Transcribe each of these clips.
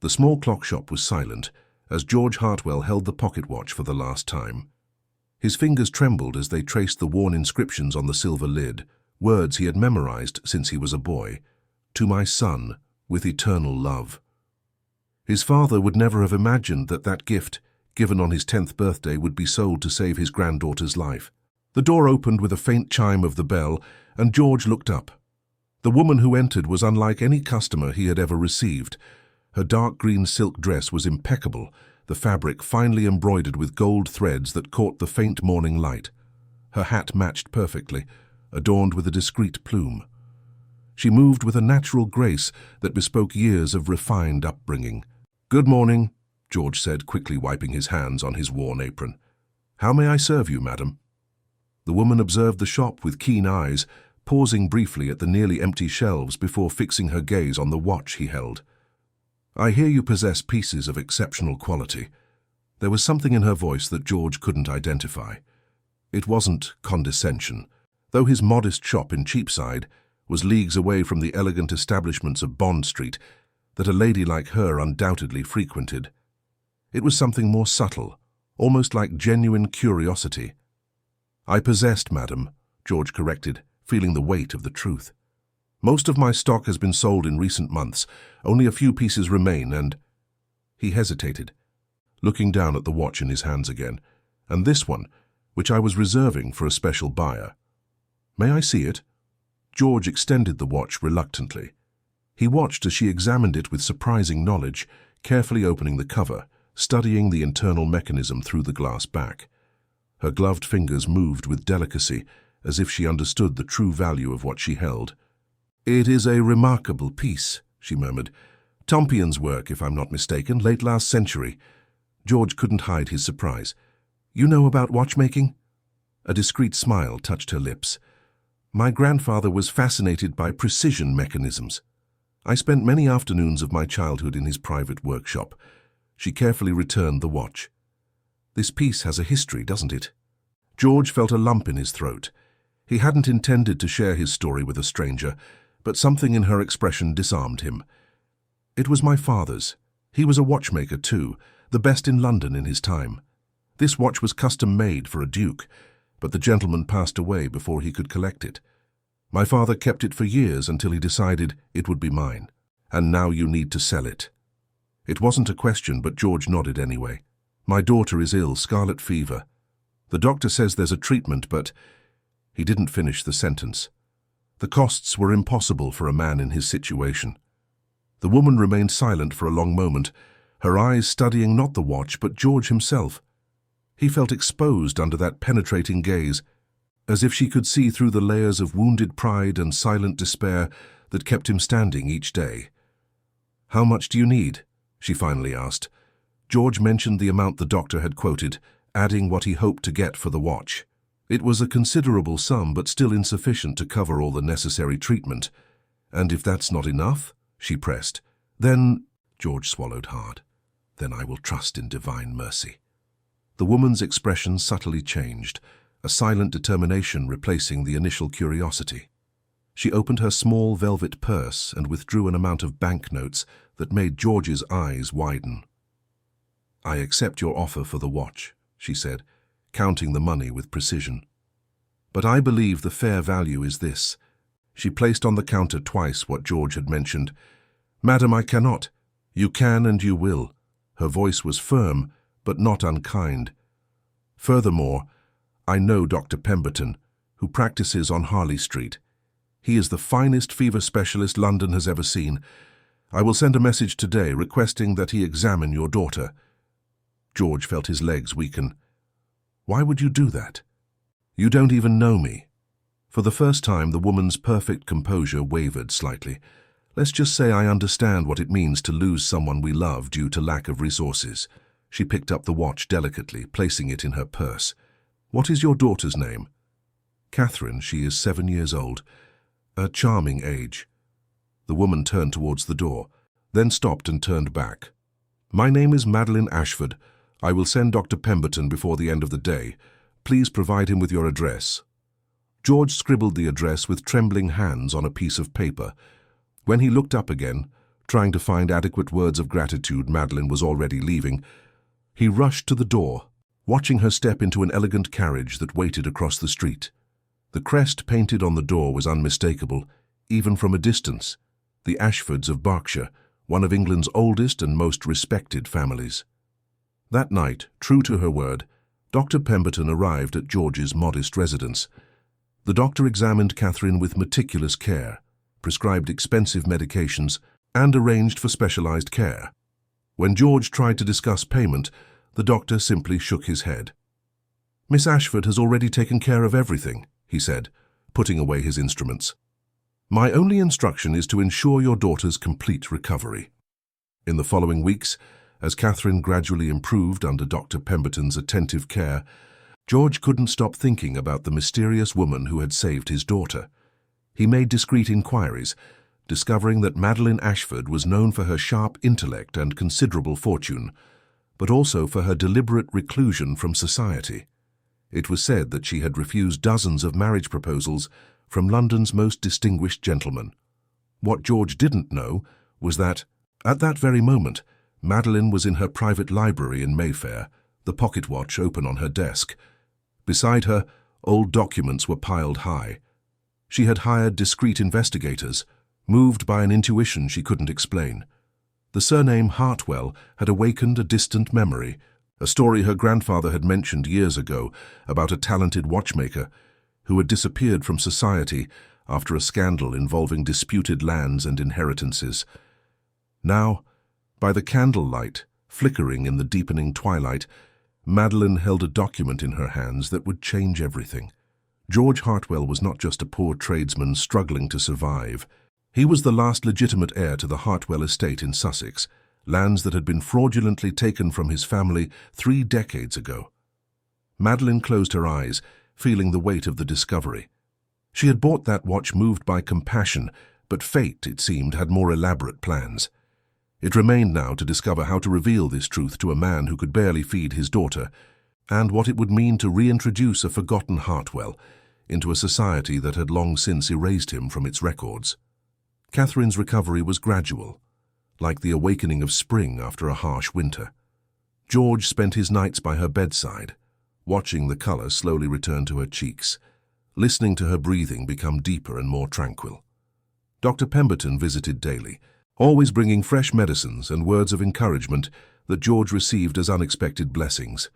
The small clock shop was silent as George Hartwell held the pocket watch for the last time. His fingers trembled as they traced the worn inscriptions on the silver lid, words he had memorized since he was a boy. "To my son, with eternal love." His father would never have imagined that that gift, given on his 10th birthday, would be sold to save his granddaughter's life. The door opened with a faint chime of the bell, and George looked up. The woman who entered was unlike any customer he had ever received. Her dark green silk dress was impeccable, the fabric finely embroidered with gold threads that caught the faint morning light. Her hat matched perfectly, adorned with a discreet plume. She moved with a natural grace that bespoke years of refined upbringing. "Good morning," George said, quickly wiping his hands on his worn apron. "How may I serve you, madam?" The woman observed the shop with keen eyes, pausing briefly at the nearly empty shelves before fixing her gaze on the watch he held. "I hear you possess pieces of exceptional quality." There was something in her voice that George couldn't identify. It wasn't condescension, though his modest shop in Cheapside was leagues away from the elegant establishments of Bond Street that a lady like her undoubtedly frequented. It was something more subtle, almost like genuine curiosity. "I possessed, madam," George corrected, feeling the weight of the truth. "Most of my stock has been sold in recent months. Only a few pieces remain, and—" He hesitated, looking down at the watch in his hands again. "And this one, which I was reserving for a special buyer. May I see it?" George extended the watch reluctantly. He watched as she examined it with surprising knowledge, carefully opening the cover, studying the internal mechanism through the glass back. Her gloved fingers moved with delicacy, as if she understood the true value of what she held. "It is a remarkable piece," she murmured. "Tompion's work, if I'm not mistaken, late last century." George couldn't hide his surprise. "You know about watchmaking?" A discreet smile touched her lips. "My grandfather was fascinated by precision mechanisms. I spent many afternoons of my childhood in his private workshop." She carefully returned the watch. "This piece has a history, doesn't it?" George felt a lump in his throat. He hadn't intended to share his story with a stranger, but something in her expression disarmed him. "It was my father's. He was a watchmaker too, the best in London in his time. This watch was custom-made for a duke, but the gentleman passed away before he could collect it. My father kept it for years until he decided it would be mine. And now you need to sell it." It wasn't a question, but George nodded anyway. "My daughter is ill, scarlet fever. The doctor says there's a treatment, but—" He didn't finish the sentence. The costs were impossible for a man in his situation. The woman remained silent for a long moment, her eyes studying not the watch but George himself. He felt exposed under that penetrating gaze, as if she could see through the layers of wounded pride and silent despair that kept him standing each day. "How much do you need?" she finally asked. George mentioned the amount the doctor had quoted, adding what he hoped to get for the watch. It was a considerable sum, but still insufficient to cover all the necessary treatment. "And if that's not enough," she pressed, "then—" George swallowed hard. "Then I will trust in divine mercy." The woman's expression subtly changed, a silent determination replacing the initial curiosity. She opened her small velvet purse and withdrew an amount of banknotes that made George's eyes widen. "I accept your offer for the watch," she said, counting the money with precision. "But I believe the fair value is this." She placed on the counter twice what George had mentioned. "Madam, I cannot." "You can and you will." Her voice was firm, but not unkind. "Furthermore, I know Dr. Pemberton, who practices on Harley Street. He is the finest fever specialist London has ever seen. I will send a message today requesting that he examine your daughter." George felt his legs weaken. "Why would you do that?" "You don't even know me." For the first time, the woman's perfect composure wavered slightly. "Let's just say I understand what it means to lose someone we love due to lack of resources." She picked up the watch delicately, placing it in her purse. "What is your daughter's name?" "Catherine. She is 7 years old. A charming age." The woman turned towards the door, then stopped and turned back. "My name is Madeline Ashford. I will send Dr. Pemberton before the end of the day. Please provide him with your address." George scribbled the address with trembling hands on a piece of paper. When he looked up again, Trying to find adequate words of gratitude, Madeline was already leaving. He rushed to the door, watching her step into an elegant carriage that waited across the street. The crest painted on the door was unmistakable, even from a distance. The Ashfords of Berkshire, one of England's oldest and most respected families. That night, true to her word, Dr. Pemberton arrived at George's modest residence. The doctor examined Catherine with meticulous care, prescribed expensive medications, and arranged for specialized care. When George tried to discuss payment, the doctor simply shook his head. "Miss Ashford has already taken care of everything," he said, putting away his instruments. "My only instruction is to ensure your daughter's complete recovery." In the following weeks, as Catherine gradually improved under Dr. Pemberton's attentive care, George couldn't stop thinking about the mysterious woman who had saved his daughter. He made discreet inquiries, discovering that Madeline Ashford was known for her sharp intellect and considerable fortune, but also for her deliberate reclusion from society. It was said that she had refused dozens of marriage proposals from London's most distinguished gentlemen. What George didn't know was that, at that very moment, Madeline was in her private library in Mayfair, the pocket watch open on her desk. Beside her, old documents were piled high. She had hired discreet investigators, moved by an intuition she couldn't explain. The surname Hartwell had awakened a distant memory, a story her grandfather had mentioned years ago about a talented watchmaker who had disappeared from society after a scandal involving disputed lands and inheritances. Now, by the candlelight, flickering in the deepening twilight, Madeline held a document in her hands that would change everything. George Hartwell was not just a poor tradesman struggling to survive. He was the last legitimate heir to the Hartwell estate in Sussex, lands that had been fraudulently taken from his family 3 decades ago. Madeline closed her eyes, feeling the weight of the discovery. She had bought that watch moved by compassion, but fate, it seemed, had more elaborate plans. It remained now to discover how to reveal this truth to a man who could barely feed his daughter, and what it would mean to reintroduce a forgotten Hartwell into a society that had long since erased him from its records. Catherine's recovery was gradual, like the awakening of spring after a harsh winter. George spent his nights by her bedside, watching the color slowly return to her cheeks, listening to her breathing become deeper and more tranquil. Dr. Pemberton visited daily, always bringing fresh medicines and words of encouragement that George received as unexpected blessings.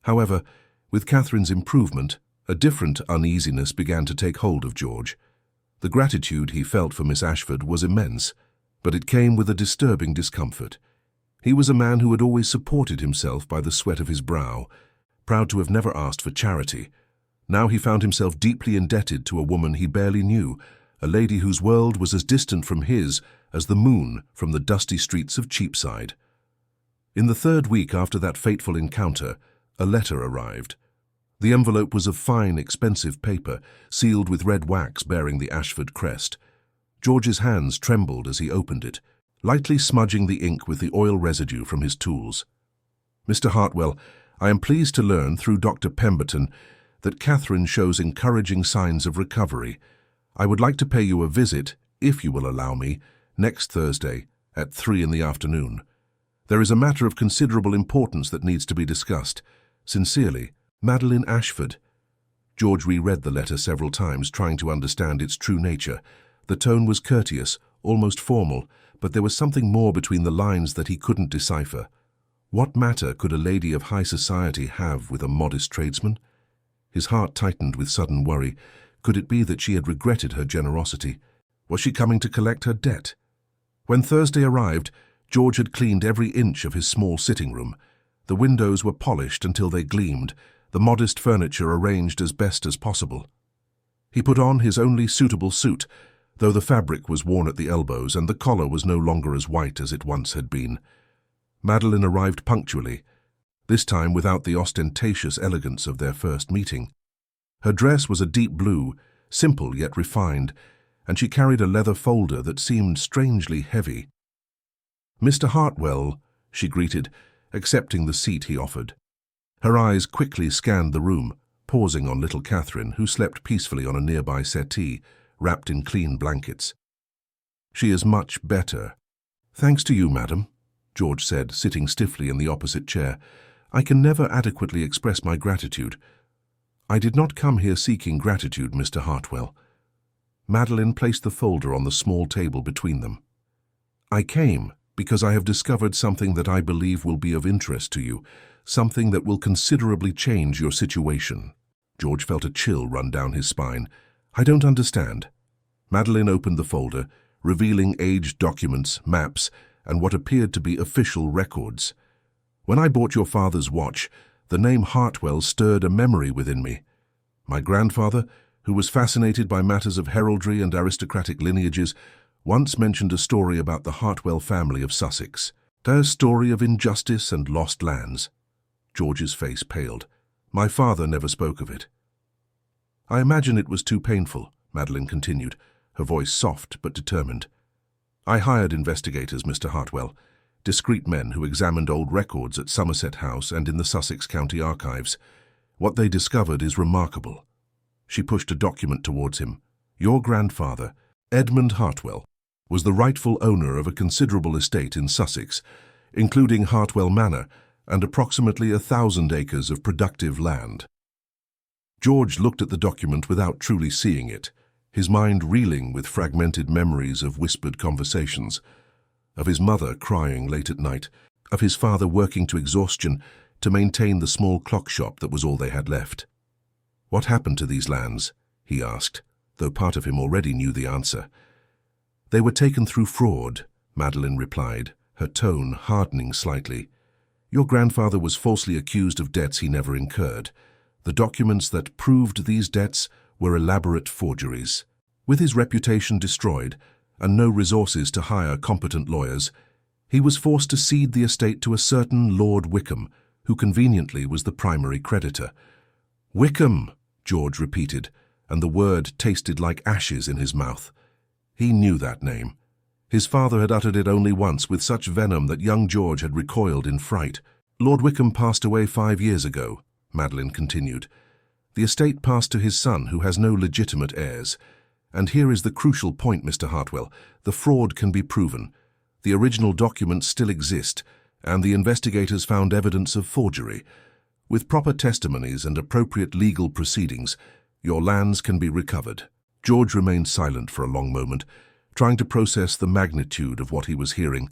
However, with Catherine's improvement, a different uneasiness began to take hold of George. The gratitude he felt for Miss Ashford was immense, but it came with a disturbing discomfort. He was a man who had always supported himself by the sweat of his brow, proud to have never asked for charity. Now he found himself deeply indebted to a woman he barely knew, a lady whose world was as distant from his as the moon from the dusty streets of Cheapside. In the 3rd week after that fateful encounter, a letter arrived. The envelope was of fine, expensive paper, sealed with red wax bearing the Ashford crest. George's hands trembled as he opened it, lightly smudging the ink with the oil residue from his tools. "Mr. Hartwell, I am pleased to learn through Dr. Pemberton that Catherine shows encouraging signs of recovery. I would like to pay you a visit, if you will allow me, next Thursday at 3 in the afternoon. There is a matter of considerable importance that needs to be discussed. Sincerely, Madeline Ashford." George reread the letter several times, trying to understand its true nature. The tone was courteous, almost formal, but there was something more between the lines that he couldn't decipher. What matter could a lady of high society have with a modest tradesman? His heart tightened with sudden worry. Could it be that she had regretted her generosity? Was she coming to collect her debt? When Thursday arrived, George had cleaned every inch of his small sitting room. The windows were polished until they gleamed, the modest furniture arranged as best as possible. He put on his only suitable suit, though the fabric was worn at the elbows and the collar was no longer as white as it once had been. Madeline arrived punctually, this time without the ostentatious elegance of their first meeting. Her dress was a deep blue, simple yet refined, and she carried a leather folder that seemed strangely heavy. "Mr. Hartwell," she greeted, accepting the seat he offered. Her eyes quickly scanned the room, pausing on little Catherine, who slept peacefully on a nearby settee, wrapped in clean blankets. "She is much better," "Thanks to you, madam," George said, sitting stiffly in the opposite chair. "I can never adequately express my gratitude." "I did not come here seeking gratitude, Mr. Hartwell." Madeline placed the folder on the small table between them. "I came because I have discovered something that I believe will be of interest to you, something that will considerably change your situation." George felt a chill run down his spine. "I don't understand." Madeline opened the folder, revealing aged documents, maps, and what appeared to be official records. "When I bought your father's watch, the name Hartwell stirred a memory within me. My grandfather, who was fascinated by matters of heraldry and aristocratic lineages, once mentioned a story about the Hartwell family of Sussex. A story of injustice and lost lands." George's face paled. "My father never spoke of it." "I imagine it was too painful," Madeline continued, her voice soft but determined. "I hired investigators, Mr. Hartwell, discreet men who examined old records at Somerset House and in the Sussex County Archives. What they discovered is remarkable." She pushed a document towards him. "Your grandfather, Edmund Hartwell, was the rightful owner of a considerable estate in Sussex, including Hartwell Manor and approximately 1,000 acres of productive land." George looked at the document without truly seeing it, his mind reeling with fragmented memories of whispered conversations, of his mother crying late at night, of his father working to exhaustion to maintain the small clock shop that was all they had left. "What happened to these lands?" he asked, though part of him already knew the answer. "They were taken through fraud," Madeline replied, her tone hardening slightly. "Your grandfather was falsely accused of debts he never incurred. The documents that proved these debts were elaborate forgeries. With his reputation destroyed and no resources to hire competent lawyers, he was forced to cede the estate to a certain Lord Wickham, who conveniently was the primary creditor." "Wickham," George repeated, and the word tasted like ashes in his mouth. He knew that name. His father had uttered it only once with such venom that young George had recoiled in fright. "Lord Wickham passed away 5 years ago," Madeline continued. "The estate passed to his son, who has no legitimate heirs. And here is the crucial point, Mr. Hartwell. The fraud can be proven. The original documents still exist, and the investigators found evidence of forgery. With proper testimonies and appropriate legal proceedings, your lands can be recovered." George remained silent for a long moment, trying to process the magnitude of what he was hearing.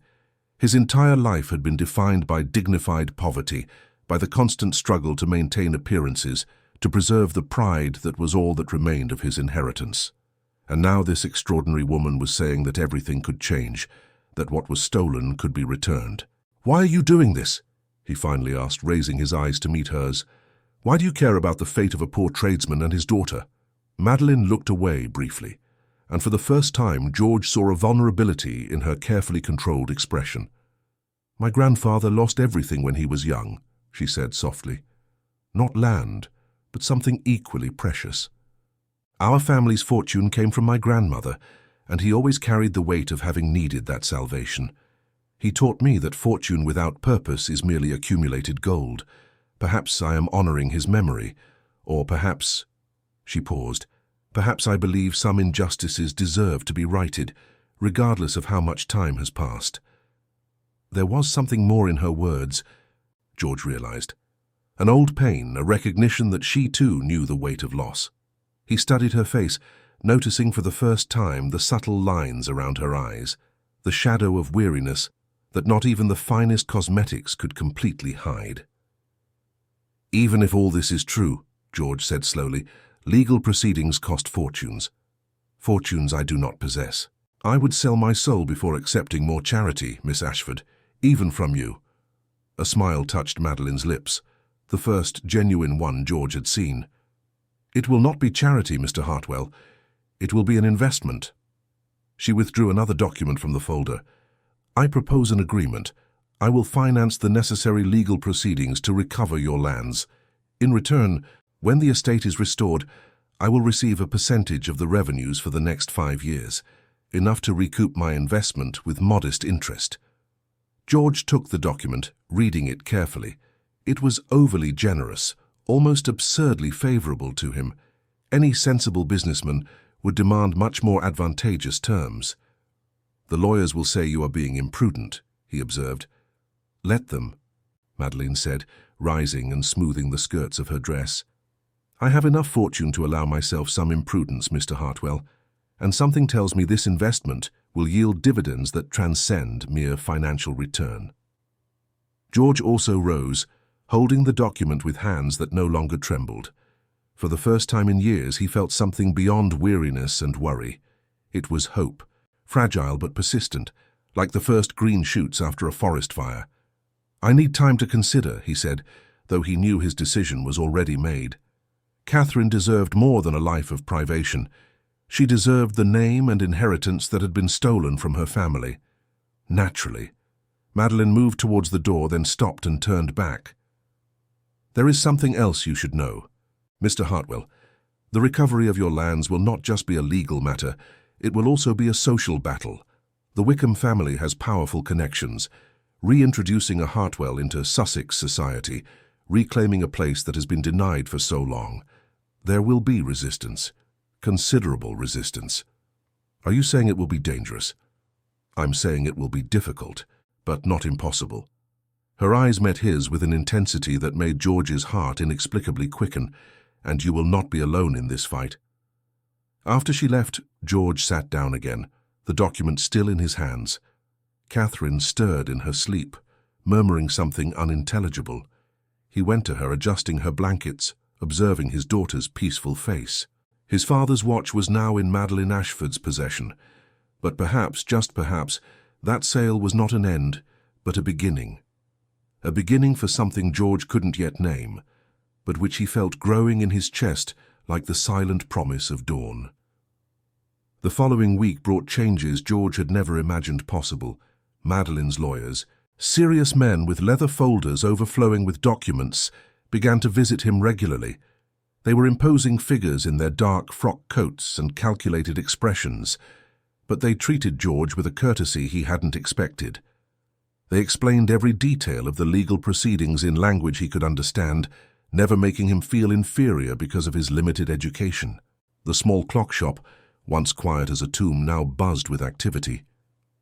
His entire life had been defined by dignified poverty, by the constant struggle to maintain appearances, to preserve the pride that was all that remained of his inheritance. And now this extraordinary woman was saying that everything could change, that what was stolen could be returned. "Why are you doing this?" he finally asked, raising his eyes to meet hers. "Why do you care about the fate of a poor tradesman and his daughter?" Madeline looked away briefly, and for the first time George saw a vulnerability in her carefully controlled expression. "My grandfather lost everything when he was young," she said softly. "Not land, but something equally precious. Our family's fortune came from my grandmother, and he always carried the weight of having needed that salvation. He taught me that fortune without purpose is merely accumulated gold. Perhaps I am honoring his memory, or perhaps—" She paused. "Perhaps I believe some injustices deserve to be righted, regardless of how much time has passed." There was something more in her words, George realized. An old pain, a recognition that she too knew the weight of loss. He studied her face, noticing for the first time the subtle lines around her eyes, the shadow of weariness that not even the finest cosmetics could completely hide. "Even if all this is true," George said slowly, "legal proceedings cost fortunes. Fortunes I do not possess. I would sell my soul before accepting more charity, Miss Ashford, even from you." A smile touched Madeline's lips, the first genuine one George had seen. "It will not be charity, Mr. Hartwell. It will be an investment." She withdrew another document from the folder. "I propose an agreement. I will finance the necessary legal proceedings to recover your lands. In return, when the estate is restored, I will receive a percentage of the revenues for the next 5 years, enough to recoup my investment with modest interest." George took the document, reading it carefully. It was overly generous, almost absurdly favorable to him. Any sensible businessman would demand much more advantageous terms. "The lawyers will say you are being imprudent," he observed. "Let them," Madeline said, rising and smoothing the skirts of her dress. "I have enough fortune to allow myself some imprudence, Mr. Hartwell, and something tells me this investment will yield dividends that transcend mere financial return." George also rose, holding the document with hands that no longer trembled. For the first time in years, he felt something beyond weariness and worry. It was hope, fragile but persistent, like the first green shoots after a forest fire. "I need time to consider," he said, though he knew his decision was already made. Catherine deserved more than a life of privation. She deserved the name and inheritance that had been stolen from her family. Naturally. Madeline moved towards the door, then stopped and turned back. "There is something else you should know. Mr. Hartwell, the recovery of your lands will not just be a legal matter, it will also be a social battle. The Wickham family has powerful connections. Reintroducing a Hartwell into Sussex society, reclaiming a place that has been denied for so long. There will be resistance, considerable resistance. Are you saying it will be dangerous?" "I'm saying it will be difficult, but not impossible." Her eyes met his with an intensity that made George's heart inexplicably quicken. "And you will not be alone in this fight." After she left, George sat down again, the document still in his hands. Catherine stirred in her sleep, murmuring something unintelligible. He went to her, adjusting her blankets, observing his daughter's peaceful face. His father's watch was now in Madeline Ashford's possession, but perhaps, just perhaps, that sale was not an end, but a beginning. A beginning for something George couldn't yet name, but which he felt growing in his chest like the silent promise of dawn. The following week brought changes George had never imagined possible. Madeline's lawyers, serious men with leather folders overflowing with documents, began to visit him regularly. They were imposing figures in their dark frock coats and calculated expressions, but they treated George with a courtesy he hadn't expected. They explained every detail of the legal proceedings in language he could understand, never making him feel inferior because of his limited education. The small clock shop, once quiet as a tomb, now buzzed with activity.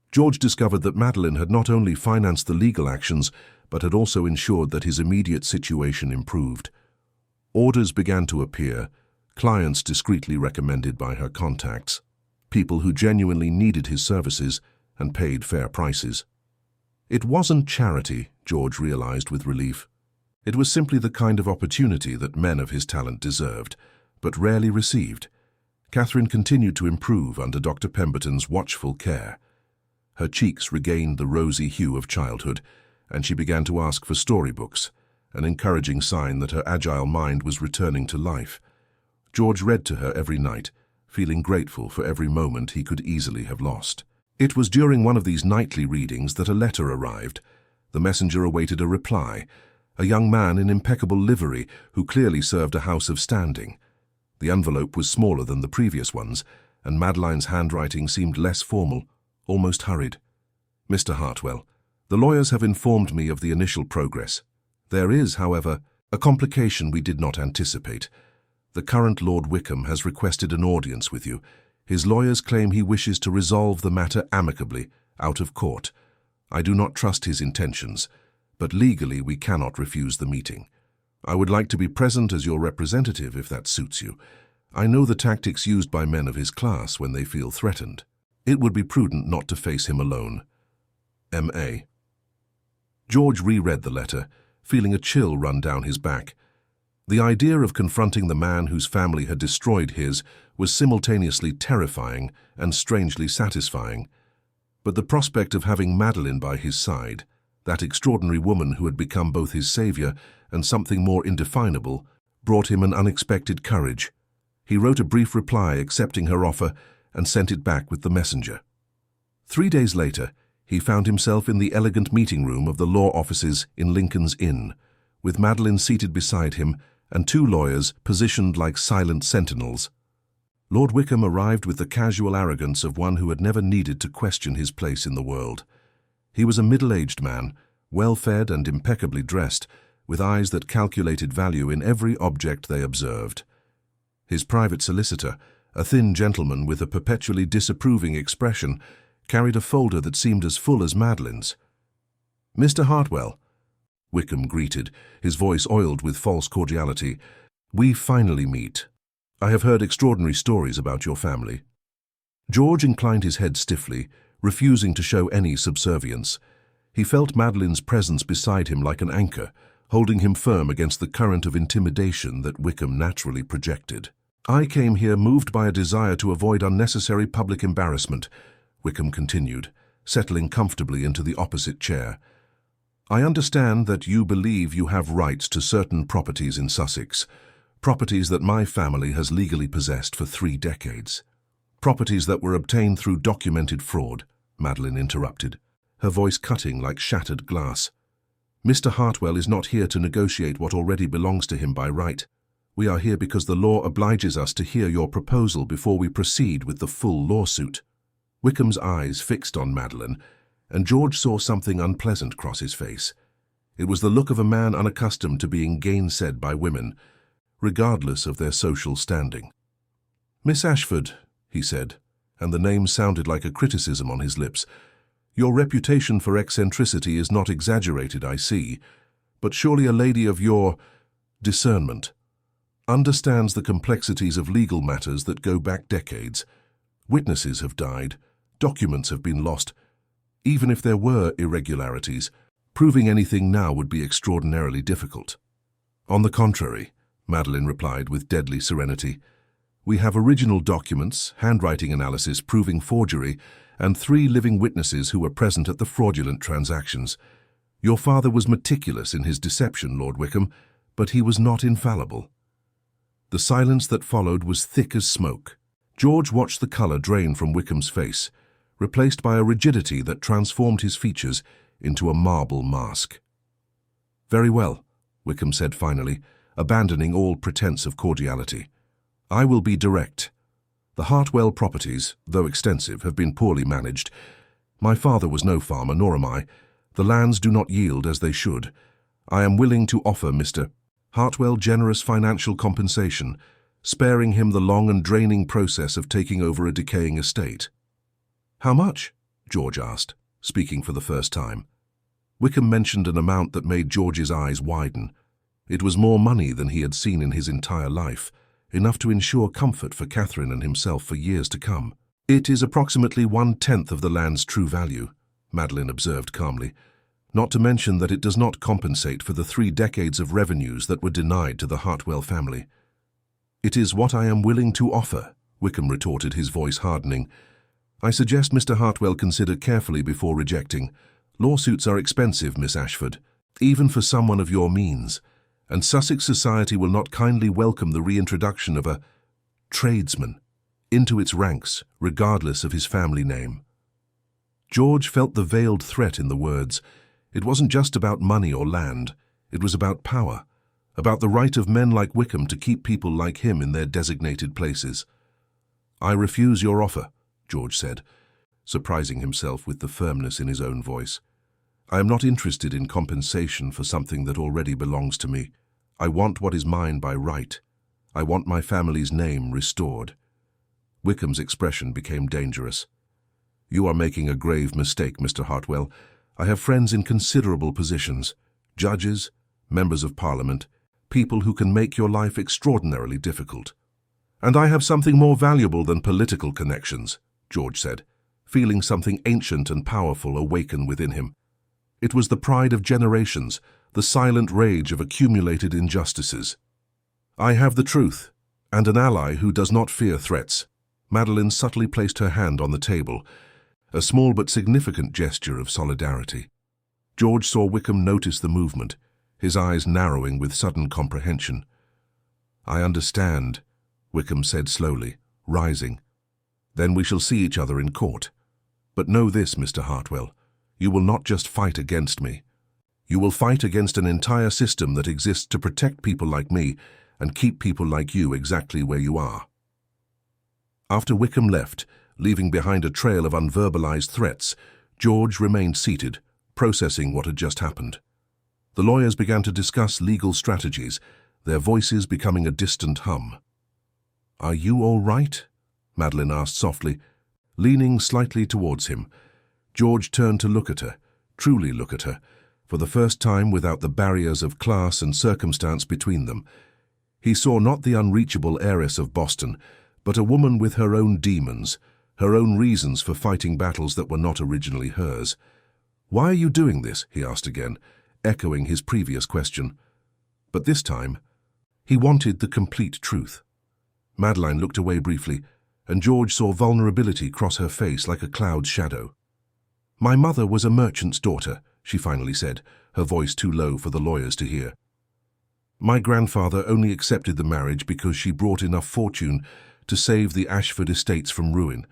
George discovered that Madeline had not only financed the legal actions, but had also ensured that his immediate situation improved. Orders began to appear, clients discreetly recommended by her contacts, people who genuinely needed his services and paid fair prices. It wasn't charity, George realized with relief. It was simply the kind of opportunity that men of his talent deserved, but rarely received. Catherine continued to improve under Dr. Pemberton's watchful care. Her cheeks regained the rosy hue of childhood, and she began to ask for storybooks, an encouraging sign that her agile mind was returning to life. George read to her every night, feeling grateful for every moment he could easily have lost. It was during one of these nightly readings that a letter arrived. The messenger awaited a reply, a young man in impeccable livery who clearly served a house of standing. The envelope was smaller than the previous ones, and Madeline's handwriting seemed less formal, almost hurried. "Mr. Hartwell, the lawyers have informed me of the initial progress. There is, however, a complication we did not anticipate. The current Lord Wickham has requested an audience with you. His lawyers claim he wishes to resolve the matter amicably, out of court. I do not trust his intentions, but legally we cannot refuse the meeting. I would like to be present as your representative if that suits you. I know the tactics used by men of his class when they feel threatened. It would be prudent not to face him alone. M.A." George reread the letter, feeling a chill run down his back. The idea of confronting the man whose family had destroyed his was simultaneously terrifying and strangely satisfying. But the prospect of having Madeline by his side, that extraordinary woman who had become both his savior and something more indefinable, brought him an unexpected courage. He wrote a brief reply accepting her offer and sent it back with the messenger. 3 days later, he found himself in the elegant meeting room of the law offices in Lincoln's Inn, with Madeline seated beside him and 2 lawyers positioned like silent sentinels. Lord Wickham arrived with the casual arrogance of one who had never needed to question his place in the world. He was a middle-aged man, well-fed and impeccably dressed, with eyes that calculated value in every object they observed. His private solicitor, a thin gentleman with a perpetually disapproving expression, carried a folder that seemed as full as Madeline's. "Mr. Hartwell," Wickham greeted, his voice oiled with false cordiality, "we finally meet. I have heard extraordinary stories about your family." George inclined his head stiffly, refusing to show any subservience. He felt Madeline's presence beside him like an anchor, holding him firm against the current of intimidation that Wickham naturally projected. "I came here moved by a desire to avoid unnecessary public embarrassment," Wickham continued, settling comfortably into the opposite chair. "I understand that you believe you have rights to certain properties in Sussex, properties that my family has legally possessed for 3 decades. Properties that were obtained through documented fraud," Madeline interrupted, her voice cutting like shattered glass. "Mr. Hartwell is not here to negotiate what already belongs to him by right. We are here because the law obliges us to hear your proposal before we proceed with the full lawsuit." Wickham's eyes fixed on Madeline, and George saw something unpleasant cross his face. It was the look of a man unaccustomed to being gainsaid by women, regardless of their social standing. "Miss Ashford," he said, and the name sounded like a criticism on his lips, "your reputation for eccentricity is not exaggerated, I see, but surely a lady of your discernment understands the complexities of legal matters that go back decades. Witnesses have died, documents have been lost. Even if there were irregularities, proving anything now would be extraordinarily difficult." "On the contrary," Madeline replied with deadly serenity, "we have original documents, handwriting analysis proving forgery, and 3 living witnesses who were present at the fraudulent transactions. Your father was meticulous in his deception, Lord Wickham, but he was not infallible." The silence that followed was thick as smoke. George watched the colour drain from Wickham's face, replaced by a rigidity that transformed his features into a marble mask. "Very well," Wickham said finally, abandoning all pretense of cordiality. "I will be direct. The Hartwell properties, though extensive, have been poorly managed. My father was no farmer, nor am I. The lands do not yield as they should. I am willing to offer Mr. Hartwell generous financial compensation, sparing him the long and draining process of taking over a decaying estate." "How much?" George asked, speaking for the first time. Wickham mentioned an amount that made George's eyes widen. It was more money than he had seen in his entire life, enough to ensure comfort for Catherine and himself for years to come. "It is approximately 1/10 of the land's true value," Madeline observed calmly, "not to mention that it does not compensate for the 3 decades of revenues that were denied to the Hartwell family." "It is what I am willing to offer," Wickham retorted, his voice hardening. "I suggest Mr. Hartwell consider carefully before rejecting. Lawsuits are expensive, Miss Ashford, even for someone of your means, and Sussex society will not kindly welcome the reintroduction of a tradesman into its ranks, regardless of his family name." George felt the veiled threat in the words. It wasn't just about money or land. It was about power, about the right of men like Wickham to keep people like him in their designated places. "I refuse your offer," George said, surprising himself with the firmness in his own voice. "I am not interested in compensation for something that already belongs to me. I want what is mine by right. I want my family's name restored." Wickham's expression became dangerous. "You are making a grave mistake, Mr. Hartwell. I have friends in considerable positions, judges, members of Parliament, people who can make your life extraordinarily difficult." "And I have something more valuable than political connections," George said, feeling something ancient and powerful awaken within him. It was the pride of generations, the silent rage of accumulated injustices. "I have the truth, and an ally who does not fear threats." Madeline subtly placed her hand on the table, a small but significant gesture of solidarity. George saw Wickham notice the movement, his eyes narrowing with sudden comprehension. "I understand," Wickham said slowly, rising. "Then we shall see each other in court. But know this, Mr. Hartwell, you will not just fight against me. You will fight against an entire system that exists to protect people like me and keep people like you exactly where you are." After Wickham left, leaving behind a trail of unverbalized threats, George remained seated, processing what had just happened. The lawyers began to discuss legal strategies, their voices becoming a distant hum. "Are you all right?" Madeline asked softly, Leaning slightly towards him, George turned to look at her, truly look at her, for the first time without the barriers of class and circumstance between them. He saw not the unreachable heiress of Boston, but a woman with her own demons, her own reasons for fighting battles that were not originally hers. "Why are you doing this?" he asked again, echoing his previous question. But this time, he wanted the complete truth. Madeline looked away briefly, and George saw vulnerability cross her face like a cloud's shadow. "My mother was a merchant's daughter," she finally said, her voice too low for the lawyers to hear. "My grandfather only accepted the marriage because she brought enough fortune to save the Ashford estates from ruin,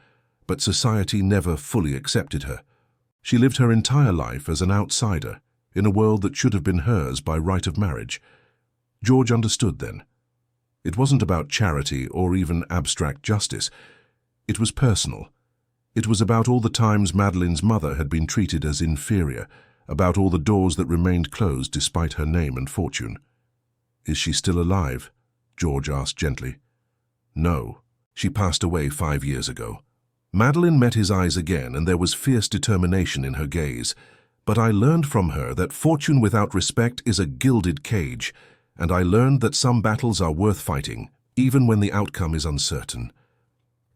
but society never fully accepted her. She lived her entire life as an outsider, in a world that should have been hers by right of marriage." George understood then. It wasn't about charity or even abstract justice. It was personal. It was about all the times Madeline's mother had been treated as inferior, about all the doors that remained closed despite her name and fortune. "Is she still alive?" George asked gently. "No. She passed away 5 years ago." Madeline met his eyes again, and there was fierce determination in her gaze. "But I learned from her that fortune without respect is a gilded cage, and I learned that some battles are worth fighting, even when the outcome is uncertain."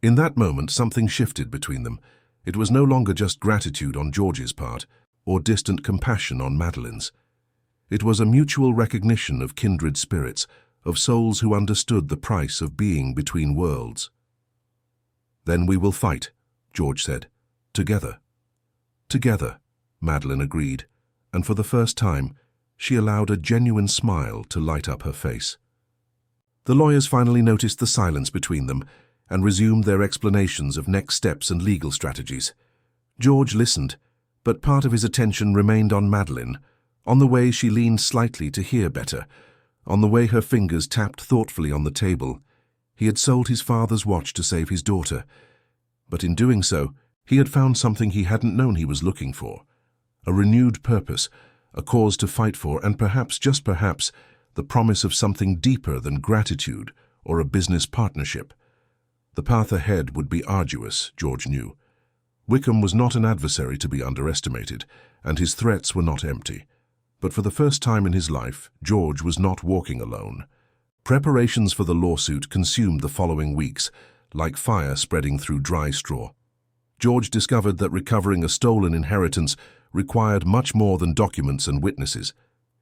In that moment, something shifted between them. It was no longer just gratitude on George's part, or distant compassion on Madeline's. It was a mutual recognition of kindred spirits, of souls who understood the price of being between worlds. "Then we will fight," George said. "Together." "Together," Madeline agreed, and for the first time, she allowed a genuine smile to light up her face. The lawyers finally noticed the silence between them and resumed their explanations of next steps and legal strategies. George listened, but part of his attention remained on Madeline, on the way she leaned slightly to hear better, on the way her fingers tapped thoughtfully on the table. He had sold his father's watch to save his daughter, but in doing so, he had found something he hadn't known he was looking for: a renewed purpose, a cause to fight for, and perhaps, just perhaps, the promise of something deeper than gratitude or a business partnership. The path ahead would be arduous, George knew. Wickham was not an adversary to be underestimated, and his threats were not empty. But for the first time in his life, George was not walking alone. Preparations for the lawsuit consumed the following weeks, like fire spreading through dry straw. George discovered that recovering a stolen inheritance required much more than documents and witnesses.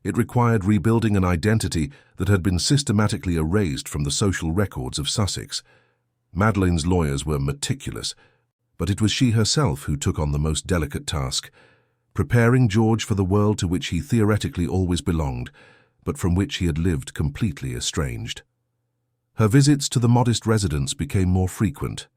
It required rebuilding an identity that had been systematically erased from the social records of Sussex. Madeline's lawyers were meticulous, but it was she herself who took on the most delicate task, preparing George for the world to which he theoretically always belonged, but from which he had lived completely estranged. Her visits to the modest residence became more frequent,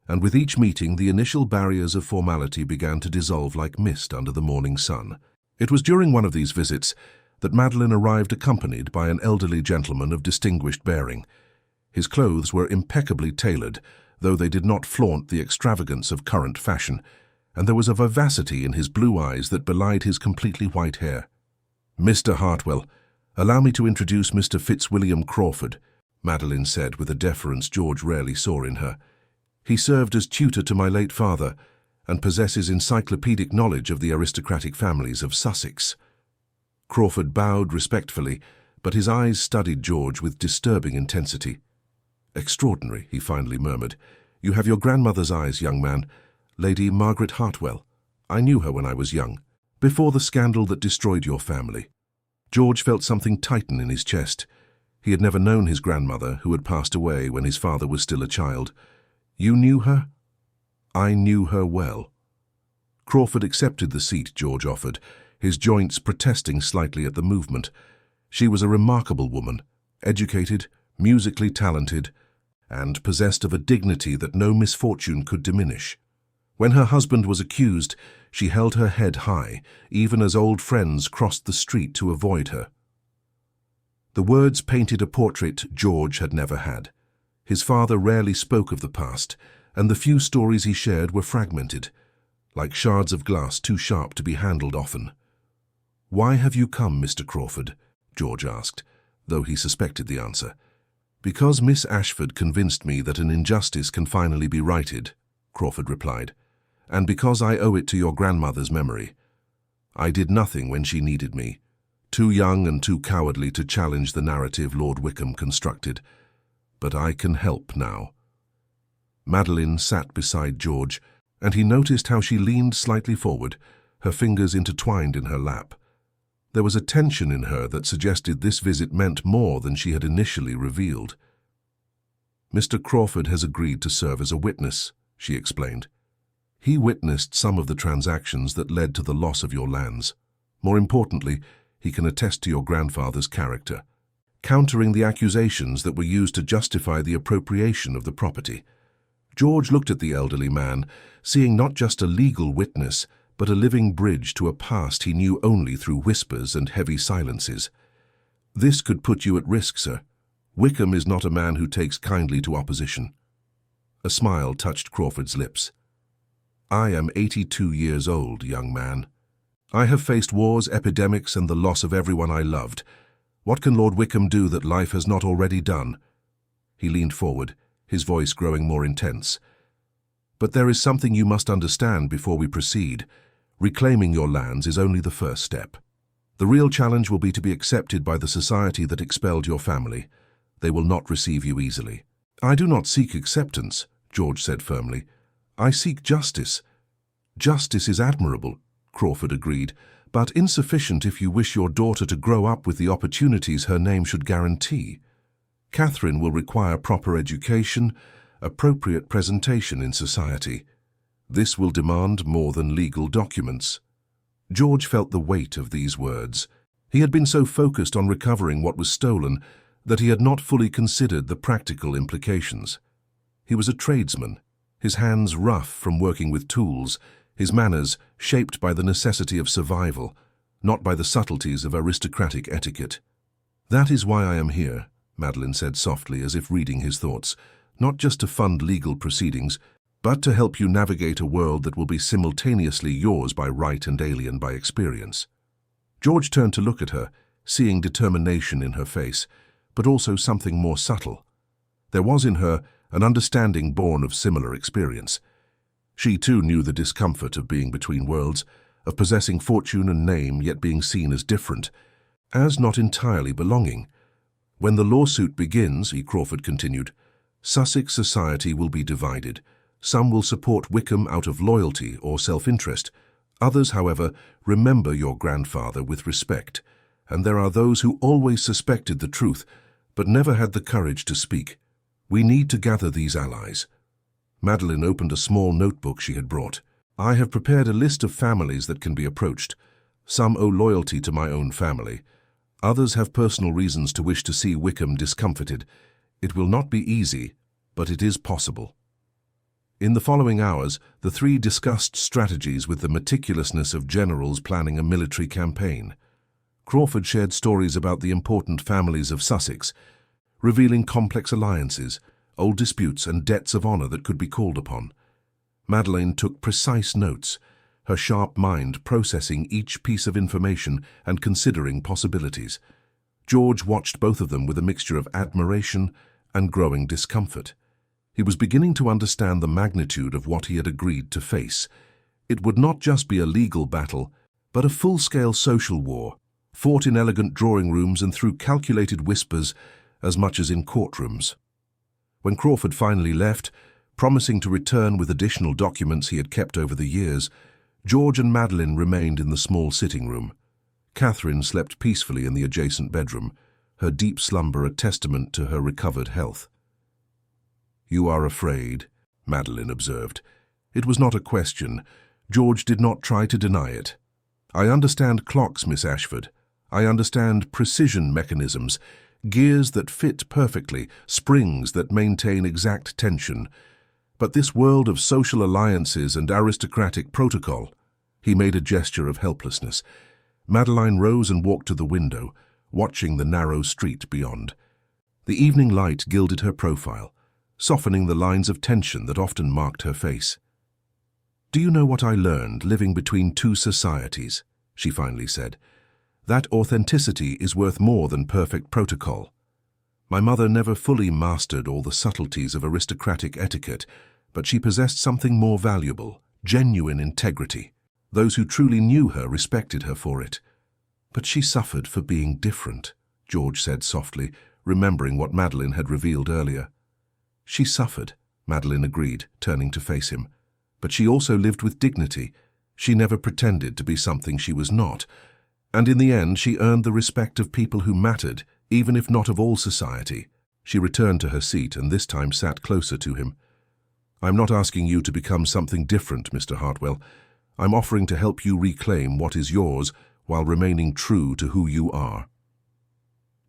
and with each meeting the initial barriers of formality began to dissolve like mist under the morning sun. It was during one of these visits that Madeline arrived accompanied by an elderly gentleman of distinguished bearing. His clothes were impeccably tailored, though they did not flaunt the extravagance of current fashion, and there was a vivacity in his blue eyes that belied his completely white hair. "Mr. Hartwell, allow me to introduce Mr. Fitzwilliam Crawford," Madeline said with a deference George rarely saw in her. "He served as tutor to my late father and possesses encyclopedic knowledge of the aristocratic families of Sussex." Crawford bowed respectfully, but his eyes studied George with disturbing intensity. "Extraordinary," he finally murmured. "You have your grandmother's eyes, young man. Lady Margaret Hartwell. I knew her when I was young, before the scandal that destroyed your family." George felt something tighten in his chest. He had never known his grandmother, who had passed away when his father was still a child. "You knew her?" "I knew her well." Crawford accepted the seat George offered, his joints protesting slightly at the movement. She was a remarkable woman, educated, musically talented, and possessed of a dignity that no misfortune could diminish. When her husband was accused, she held her head high, even as old friends crossed the street to avoid her. The words painted a portrait George had never had. His father rarely spoke of the past, and the few stories he shared were fragmented, like shards of glass too sharp to be handled often. "Why have you come, Mr. Crawford?" George asked, though he suspected the answer. "Because Miss Ashford convinced me that an injustice can finally be righted," Crawford replied, "and because I owe it to your grandmother's memory. I did nothing when she needed me, too young and too cowardly to challenge the narrative Lord Wickham constructed. But I can help now." Madeline sat beside George, and he noticed how she leaned slightly forward, her fingers intertwined in her lap. There was a tension in her that suggested this visit meant more than she had initially revealed. "Mr. Crawford has agreed to serve as a witness," she explained. "He witnessed some of the transactions that led to the loss of your lands. More importantly, he can attest to your grandfather's character, countering the accusations that were used to justify the appropriation of the property." George looked at the elderly man, seeing not just a legal witness, but a living bridge to a past he knew only through whispers and heavy silences. "This could put you at risk, sir. Wickham is not a man who takes kindly to opposition." A smile touched Crawford's lips. "I am 82 years old, young man. I have faced wars, epidemics, and the loss of everyone I loved. What can Lord Wickham do that life has not already done?" He leaned forward, his voice growing more intense. "But there is something you must understand before we proceed. Reclaiming your lands is only the first step. The real challenge will be to be accepted by the society that expelled your family. They will not receive you easily." "I do not seek acceptance," George said firmly. "I seek justice." "Justice is admirable," Crawford agreed, "but insufficient if you wish your daughter to grow up with the opportunities her name should guarantee. Catherine will require proper education, appropriate presentation in society. This will demand more than legal documents." George felt the weight of these words. He had been so focused on recovering what was stolen that he had not fully considered the practical implications. He was a tradesman, his hands rough from working with tools, his manners shaped by the necessity of survival, not by the subtleties of aristocratic etiquette. "That is why I am here," Madeline said softly, as if reading his thoughts, "not just to fund legal proceedings, but to help you navigate a world that will be simultaneously yours by right and alien by experience." George turned to look at her, seeing determination in her face, but also something more subtle. There was in her an understanding born of similar experience. She too knew the discomfort of being between worlds, of possessing fortune and name yet being seen as different, as not entirely belonging. "When the lawsuit begins," Crawford continued, "Sussex society will be divided. Some will support Wickham out of loyalty or self-interest. Others, however, remember your grandfather with respect. And there are those who always suspected the truth, but never had the courage to speak. We need to gather these allies." Madeline opened a small notebook she had brought. "I have prepared a list of families that can be approached. Some owe loyalty to my own family. Others have personal reasons to wish to see Wickham discomfited. It will not be easy, but it is possible." In the following hours, the three discussed strategies with the meticulousness of generals planning a military campaign. Crawford shared stories about the important families of Sussex, revealing complex alliances, old disputes, and debts of honor that could be called upon. Madeline took precise notes, her sharp mind processing each piece of information and considering possibilities. George watched both of them with a mixture of admiration and growing discomfort. He was beginning to understand the magnitude of what he had agreed to face. It would not just be a legal battle, but a full-scale social war, fought in elegant drawing rooms and through calculated whispers as much as in courtrooms. When Crawford finally left, promising to return with additional documents he had kept over the years, George and Madeline remained in the small sitting room. Catherine slept peacefully in the adjacent bedroom, her deep slumber a testament to her recovered health. "You are afraid," Madeline observed. It was not a question. George did not try to deny it. "I understand clocks, Miss Ashford. I understand precision mechanisms, gears that fit perfectly, springs that maintain exact tension. But this world of social alliances and aristocratic protocol—" He made a gesture of helplessness. Madeline rose and walked to the window, watching the narrow street beyond. The evening light gilded her profile, softening the lines of tension that often marked her face. "Do you know what I learned living between two societies?" she finally said. "That authenticity is worth more than perfect protocol. My mother never fully mastered all the subtleties of aristocratic etiquette, but she possessed something more valuable, genuine integrity. Those who truly knew her respected her for it. But she suffered for being different, George said softly, remembering what Madeline had revealed earlier. She suffered, Madeline agreed, turning to face him. But she also lived with dignity. She never pretended to be something she was not. And in the end, she earned the respect of people who mattered, even if not of all society. She returned to her seat and this time sat closer to him. I'm not asking you to become something different, Mr. Hartwell. I'm offering to help you reclaim what is yours while remaining true to who you are.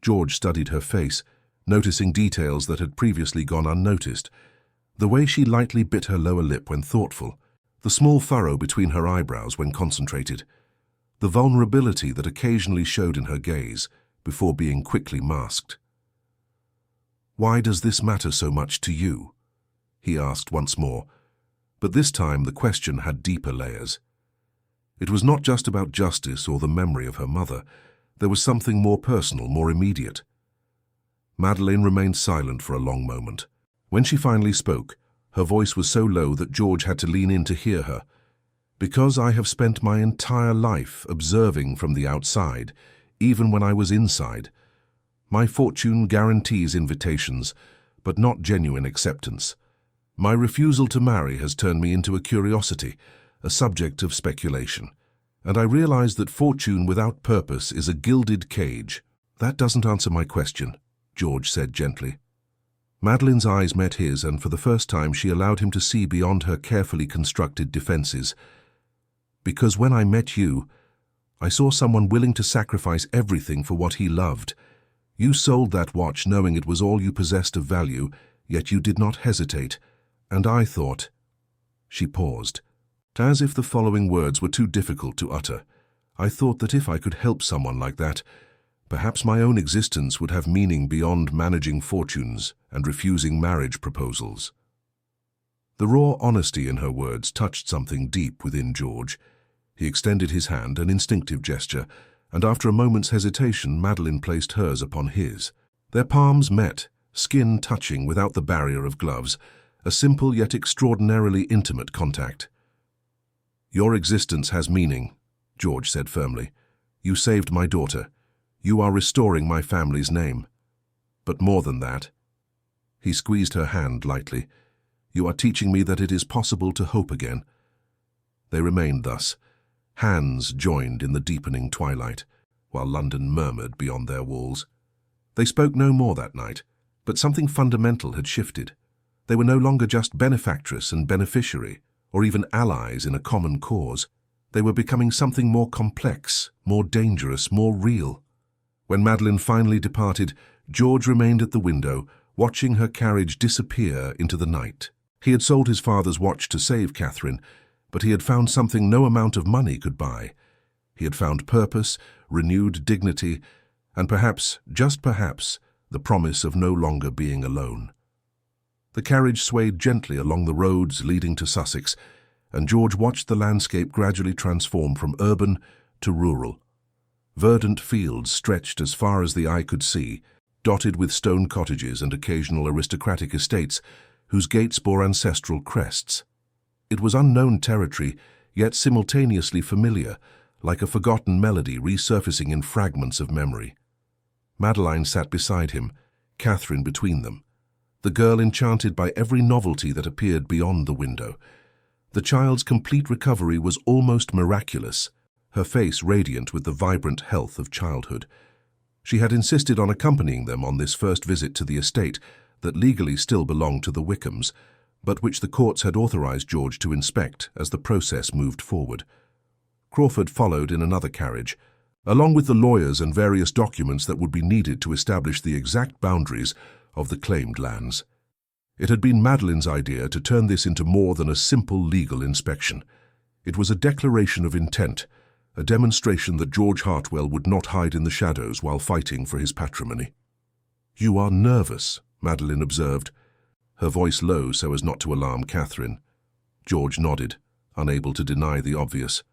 George studied her face, noticing details that had previously gone unnoticed. The way she lightly bit her lower lip when thoughtful, the small furrow between her eyebrows when concentrated, the vulnerability that occasionally showed in her gaze before being quickly masked. "Why does this matter so much to you?" he asked once more, but this time the question had deeper layers. It was not just about justice or the memory of her mother. There was something more personal, more immediate. Madeline remained silent for a long moment. When she finally spoke, her voice was so low that George had to lean in to hear her. "Because I have spent my entire life observing from the outside, even when I was inside. My fortune guarantees invitations, but not genuine acceptance. My refusal to marry has turned me into a curiosity, a subject of speculation. And I realize that fortune without purpose is a gilded cage." "That doesn't answer my question," George said gently. Madeline's eyes met his, and for the first time she allowed him to see beyond her carefully constructed defenses. "Because when I met you, I saw someone willing to sacrifice everything for what he loved. You sold that watch knowing it was all you possessed of value, yet you did not hesitate. And I thought—" She paused, as if the following words were too difficult to utter. "I thought that if I could help someone like that, perhaps my own existence would have meaning beyond managing fortunes and refusing marriage proposals." The raw honesty in her words touched something deep within George. He extended his hand, an instinctive gesture, and after a moment's hesitation, Madeline placed hers upon his. Their palms met, skin touching without the barrier of gloves, a simple yet extraordinarily intimate contact. "Your existence has meaning," George said firmly. "You saved my daughter. You are restoring my family's name. But more than that." He squeezed her hand lightly. "You are teaching me that it is possible to hope again." They remained thus, hands joined in the deepening twilight, while London murmured beyond their walls. They spoke no more that night, but something fundamental had shifted. They were no longer just benefactress and beneficiary, or even allies in a common cause. They were becoming something more complex, more dangerous, more real. When Madeline finally departed, George remained at the window, watching her carriage disappear into the night. He had sold his father's watch to save Catherine, but he had found something no amount of money could buy. He had found purpose, renewed dignity, and perhaps, just perhaps, the promise of no longer being alone. The carriage swayed gently along the roads leading to Sussex, and George watched the landscape gradually transform from urban to rural. Verdant fields stretched as far as the eye could see, dotted with stone cottages and occasional aristocratic estates whose gates bore ancestral crests. It was unknown territory, yet simultaneously familiar, like a forgotten melody resurfacing in fragments of memory. Madeline sat beside him, Catherine between them, the girl enchanted by every novelty that appeared beyond the window. The child's complete recovery was almost miraculous, her face radiant with the vibrant health of childhood. She had insisted on accompanying them on this first visit to the estate that legally still belonged to the Wickhams, but which the courts had authorized George to inspect as the process moved forward. Crawford followed in another carriage, along with the lawyers and various documents that would be needed to establish the exact boundaries of the claimed lands. It had been Madeline's idea to turn this into more than a simple legal inspection. It was a declaration of intent, a demonstration that George Hartwell would not hide in the shadows while fighting for his patrimony. "You are nervous," Madeline observed, her voice low so as not to alarm Catherine. George nodded, unable to deny the obvious.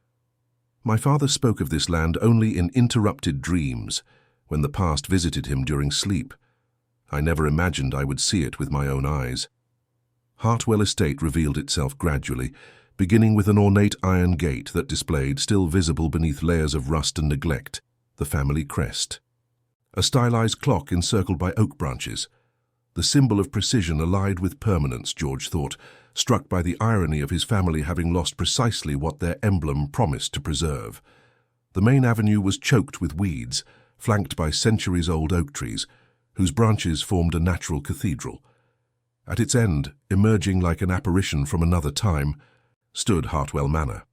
"My father spoke of this land only in interrupted dreams, when the past visited him during sleep. I never imagined I would see it with my own eyes." Hartwell Estate revealed itself gradually, beginning with an ornate iron gate that displayed, still visible beneath layers of rust and neglect, the family crest. A stylized clock encircled by oak branches, the symbol of precision allied with permanence, George thought, struck by the irony of his family having lost precisely what their emblem promised to preserve. The main avenue was choked with weeds, flanked by centuries-old oak trees, whose branches formed a natural cathedral. At its end, emerging like an apparition from another time, stood Hartwell Manor.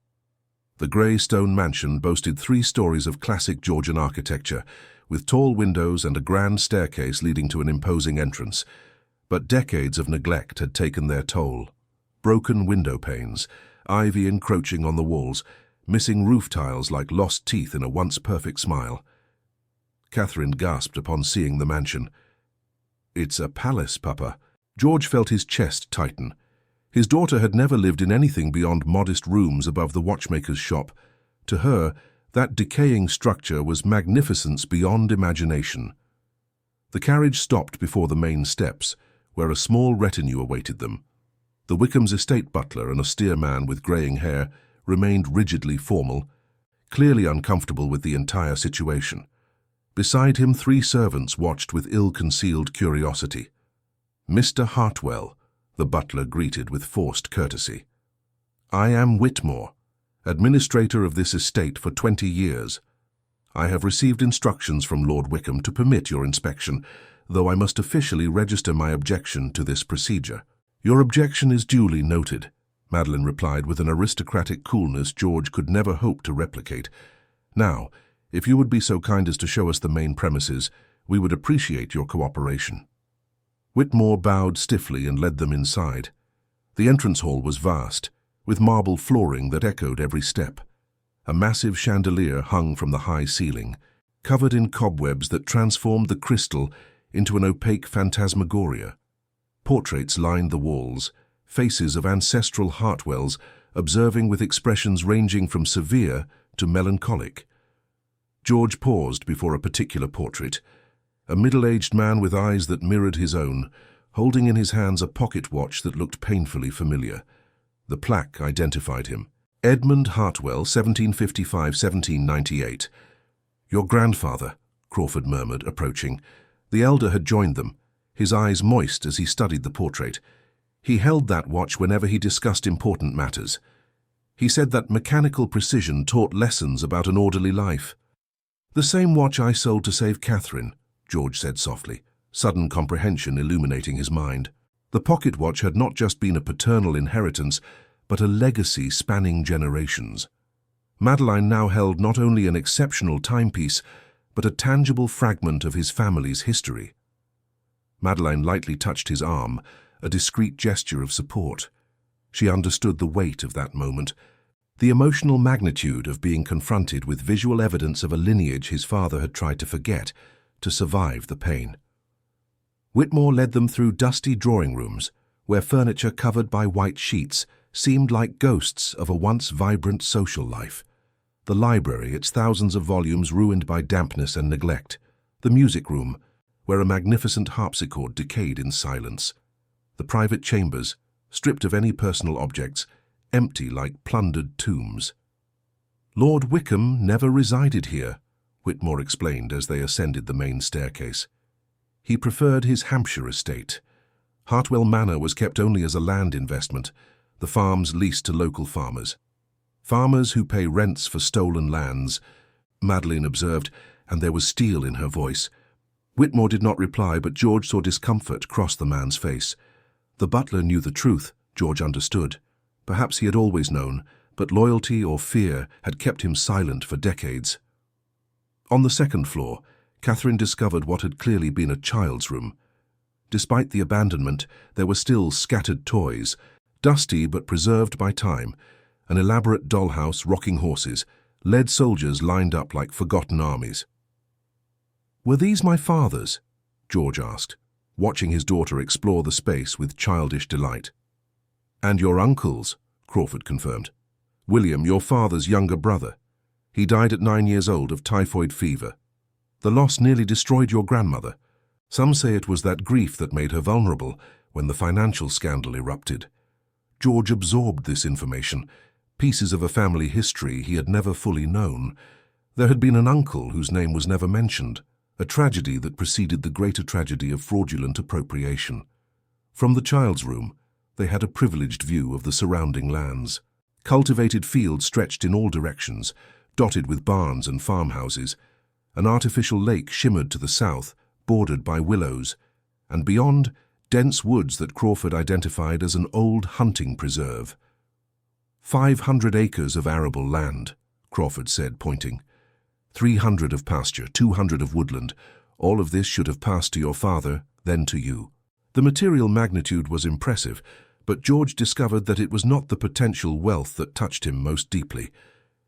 The grey stone mansion boasted 3 stories of classic Georgian architecture, with tall windows and a grand staircase leading to an imposing entrance. But decades of neglect had taken their toll. Broken window panes, ivy encroaching on the walls, missing roof tiles like lost teeth in a once-perfect smile. Catherine gasped upon seeing the mansion. "It's a palace, Papa." George felt his chest tighten. His daughter had never lived in anything beyond modest rooms above the watchmaker's shop. To her, that decaying structure was magnificence beyond imagination. The carriage stopped before the main steps, where a small retinue awaited them. The Wickham's estate butler, an austere man with greying hair, remained rigidly formal, clearly uncomfortable with the entire situation. Beside him, 3 servants watched with ill-concealed curiosity. "Mr. Hartwell," the butler greeted with forced courtesy. "I am Whitmore, administrator of this estate for 20 years. I have received instructions from Lord Wickham to permit your inspection, though I must officially register my objection to this procedure." "Your objection is duly noted," Madeline replied with an aristocratic coolness George could never hope to replicate. "Now, if you would be so kind as to show us the main premises, we would appreciate your cooperation." Whitmore bowed stiffly and led them inside. The entrance hall was vast, with marble flooring that echoed every step. A massive chandelier hung from the high ceiling, covered in cobwebs that transformed the crystal into an opaque phantasmagoria. Portraits lined the walls, faces of ancestral Hartwells, observing with expressions ranging from severe to melancholic. George paused before a particular portrait, a middle-aged man with eyes that mirrored his own, holding in his hands a pocket watch that looked painfully familiar. The plaque identified him. "Edmund Hartwell, 1755–1798. "Your grandfather," Crawford murmured, approaching. The elder had joined them, his eyes moist as he studied the portrait. He held that watch whenever he discussed important matters. He said that mechanical precision taught lessons about an orderly life. "The same watch I sold to save Catherine," George said softly, sudden comprehension illuminating his mind. The pocket watch had not just been a paternal inheritance, but a legacy spanning generations. Madeline now held not only an exceptional timepiece, but a tangible fragment of his family's history. Madeline lightly touched his arm, a discreet gesture of support. She understood the weight of that moment, the emotional magnitude of being confronted with visual evidence of a lineage his father had tried to forget, to survive the pain. Whitmore led them through dusty drawing rooms, where furniture covered by white sheets seemed like ghosts of a once vibrant social life. The library, its thousands of volumes ruined by dampness and neglect. The music room, where a magnificent harpsichord decayed in silence. The private chambers, stripped of any personal objects, empty like plundered tombs. "Lord Wickham never resided here," Whitmore explained as they ascended the main staircase. "He preferred his Hampshire estate. Hartwell Manor was kept only as a land investment, the farms leased to local farmers. Farmers who pay rents for stolen lands," Madeline observed, and there was steel in her voice. Whitmore did not reply, but George saw discomfort cross the man's face. The butler knew the truth, George understood. Perhaps he had always known, but loyalty or fear had kept him silent for decades. On the second floor, Catherine discovered what had clearly been a child's room. Despite the abandonment, there were still scattered toys, dusty but preserved by time, an elaborate dollhouse rocking horses, lead soldiers lined up like forgotten armies. "Were these my father's?" George asked, watching his daughter explore the space with childish delight. "And your uncle's," Crawford confirmed. "William, your father's younger brother. He died at 9 years old of typhoid fever. The loss nearly destroyed your grandmother. Some say it was that grief that made her vulnerable, when the financial scandal erupted. George absorbed this information, pieces of a family history he had never fully known. There had been an uncle whose name was never mentioned, a tragedy that preceded the greater tragedy of fraudulent appropriation. From the child's room, they had a privileged view of the surrounding lands. Cultivated fields stretched in all directions, dotted with barns and farmhouses. An artificial lake shimmered to the south, bordered by willows, and beyond, dense woods that Crawford identified as an old hunting preserve. 500 acres of arable land, Crawford said, pointing. 300 of pasture, 200 of woodland. All of this should have passed to your father, then to you. The material magnitude was impressive, but George discovered that it was not the potential wealth that touched him most deeply.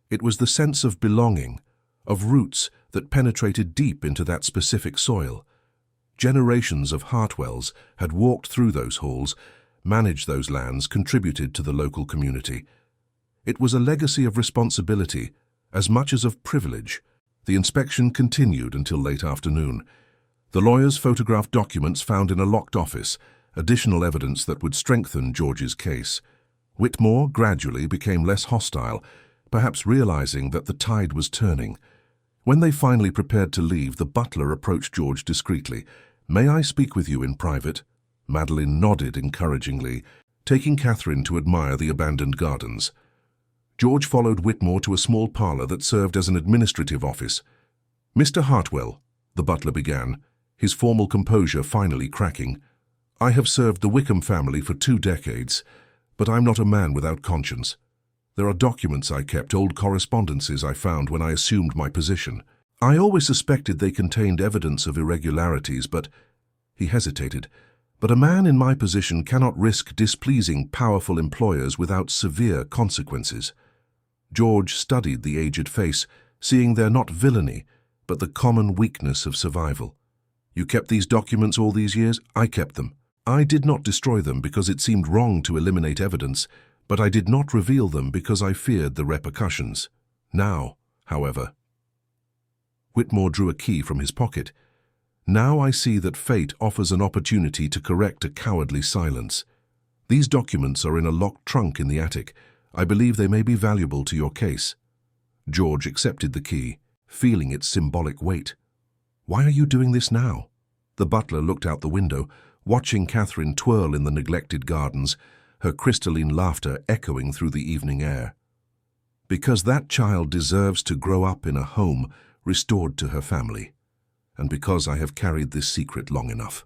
It was the sense of belonging, of roots that penetrated deep into that specific soil. Generations of Hartwells had walked through those halls, managed those lands, contributed to the local community. It was a legacy of responsibility, as much as of privilege. The inspection continued until late afternoon. The lawyers photographed documents found in a locked office, additional evidence that would strengthen George's case. Whitmore gradually became less hostile, perhaps realizing that the tide was turning. When they finally prepared to leave, the butler approached George discreetly. "May I speak with you in private?" Madeline nodded encouragingly, taking Catherine to admire the abandoned gardens. George followed Whitmore to a small parlor that served as an administrative office. "Mr. Hartwell," the butler began, his formal composure finally cracking, "I have served the Wickham family for 2 decades, but I'm not a man without conscience. There are documents I kept, old correspondences I found when I assumed my position. I always suspected they contained evidence of irregularities, but—" he hesitated. "But a man in my position cannot risk displeasing powerful employers without severe consequences." George studied the aged face, seeing there not villainy, but the common weakness of survival. "You kept these documents all these years?" "I kept them. I did not destroy them because it seemed wrong to eliminate evidence, but I did not reveal them because I feared the repercussions. Now, however—" Whitmore drew a key from his pocket. "Now I see that fate offers an opportunity to correct a cowardly silence. These documents are in a locked trunk in the attic. I believe they may be valuable to your case." George accepted the key, feeling its symbolic weight. "Why are you doing this now?" The butler looked out the window, watching Catherine twirl in the neglected gardens, her crystalline laughter echoing through the evening air. "Because that child deserves to grow up in a home restored to her family, and because I have carried this secret long enough."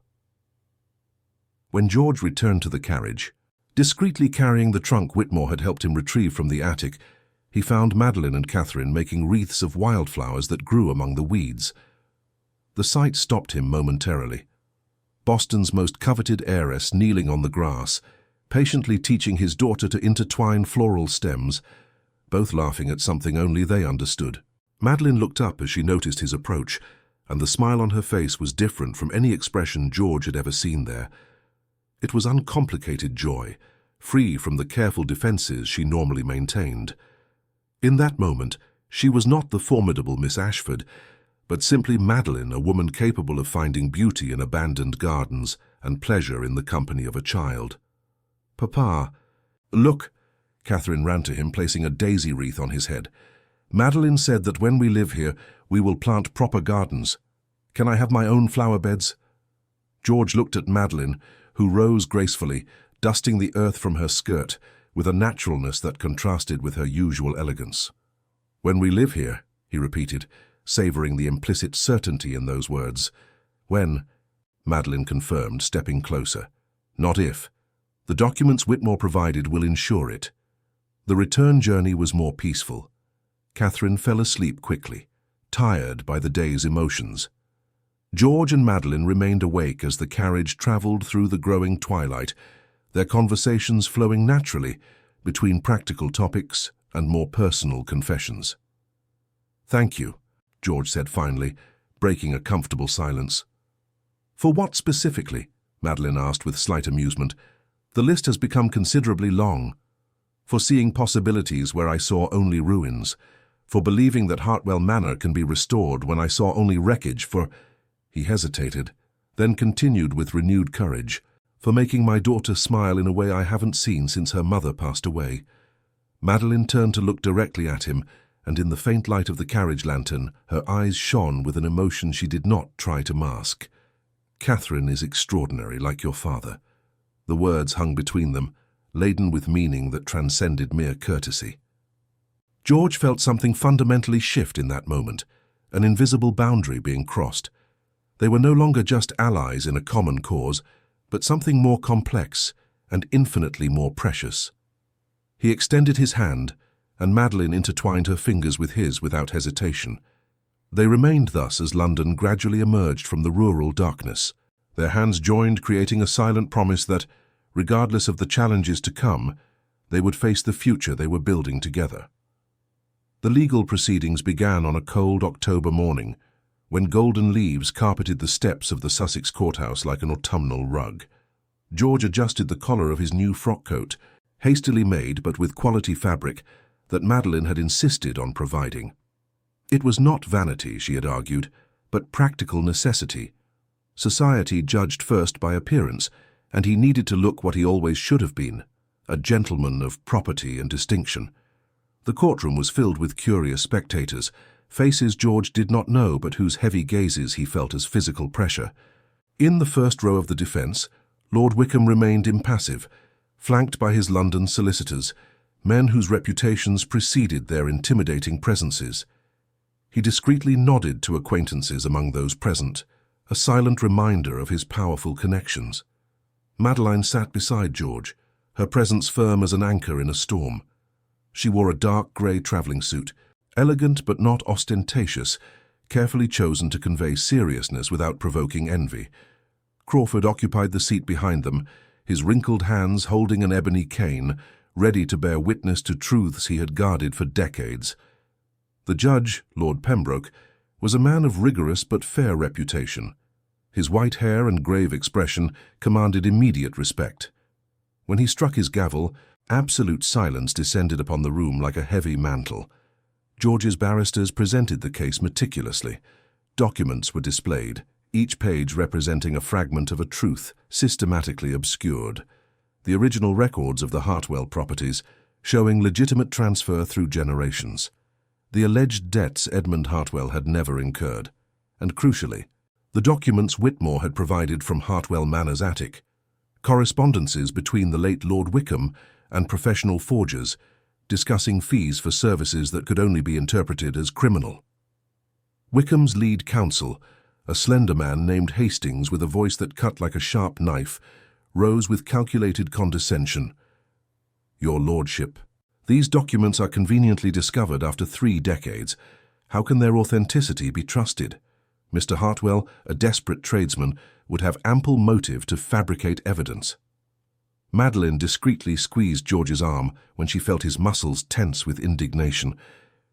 When George returned to the carriage, discreetly carrying the trunk Whitmore had helped him retrieve from the attic, he found Madeline and Catherine making wreaths of wildflowers that grew among the weeds. The sight stopped him momentarily. Boston's most coveted heiress kneeling on the grass, patiently teaching his daughter to intertwine floral stems, both laughing at something only they understood. Madeline looked up as she noticed his approach, and the smile on her face was different from any expression George had ever seen there. It was uncomplicated joy, free from the careful defenses she normally maintained. In that moment, she was not the formidable Miss Ashford, but simply Madeline, a woman capable of finding beauty in abandoned gardens and pleasure in the company of a child. "Papa, look," Catherine ran to him, placing a daisy wreath on his head. "Madeline said that when we live here, we will plant proper gardens. Can I have my own flower beds?" George looked at Madeline, who rose gracefully, dusting the earth from her skirt, with a naturalness that contrasted with her usual elegance. "When we live here," he repeated, savoring the implicit certainty in those words. "When," Madeline confirmed, stepping closer. "Not if. The documents Whitmore provided will ensure it." The return journey was more peaceful. Catherine fell asleep quickly, tired by the day's emotions. George and Madeline remained awake as the carriage traveled through the growing twilight, their conversations flowing naturally between practical topics and more personal confessions. "Thank you," George said finally, breaking a comfortable silence. "For what specifically?" Madeline asked with slight amusement. "The list has become considerably long. For seeing possibilities where I saw only ruins. For believing that Hartwell Manor can be restored when I saw only wreckage. For—" He hesitated, then continued with renewed courage. for making my daughter smile in a way I haven't seen since her mother passed away." Madeline turned to look directly at him, and in the faint light of the carriage lantern, her eyes shone with an emotion she did not try to mask. "Catherine is extraordinary, like your father." The words hung between them, laden with meaning that transcended mere courtesy. George felt something fundamentally shift in that moment, an invisible boundary being crossed. They were no longer just allies in a common cause, but something more complex and infinitely more precious. He extended his hand, and Madeline intertwined her fingers with his without hesitation. They remained thus as London gradually emerged from the rural darkness, their hands joined, creating a silent promise that, regardless of the challenges to come, they would face the future they were building together. The legal proceedings began on a cold October morning, when golden leaves carpeted the steps of the Sussex courthouse like an autumnal rug. George adjusted the collar of his new frock coat, hastily made but with quality fabric, that Madeline had insisted on providing. It was not vanity, she had argued, but practical necessity. Society judged first by appearance, and he needed to look what he always should have been, a gentleman of property and distinction. The courtroom was filled with curious spectators, faces George did not know but whose heavy gazes he felt as physical pressure. In the first row of the defence, Lord Wickham remained impassive, flanked by his London solicitors, men whose reputations preceded their intimidating presences. He discreetly nodded to acquaintances among those present, a silent reminder of his powerful connections. Madeline sat beside George, her presence firm as an anchor in a storm. She wore a dark grey travelling suit, elegant but not ostentatious, carefully chosen to convey seriousness without provoking envy. Crawford occupied the seat behind them, his wrinkled hands holding an ebony cane, ready to bear witness to truths he had guarded for decades. The judge, Lord Pembroke, was a man of rigorous but fair reputation. His white hair and grave expression commanded immediate respect. When he struck his gavel, absolute silence descended upon the room like a heavy mantle. George's barristers presented the case meticulously. Documents were displayed, each page representing a fragment of a truth systematically obscured. The original records of the Hartwell properties, showing legitimate transfer through generations. The alleged debts Edmund Hartwell had never incurred. And crucially, the documents Whitmore had provided from Hartwell Manor's attic. Correspondences between the late Lord Wickham and professional forgers, discussing fees for services that could only be interpreted as criminal. Wickham's lead counsel, a slender man named Hastings with a voice that cut like a sharp knife, rose with calculated condescension. "Your Lordship, these documents are conveniently discovered after 3 decades. How can their authenticity be trusted? Mr. Hartwell, a desperate tradesman, would have ample motive to fabricate evidence." Madeline discreetly squeezed George's arm when she felt his muscles tense with indignation.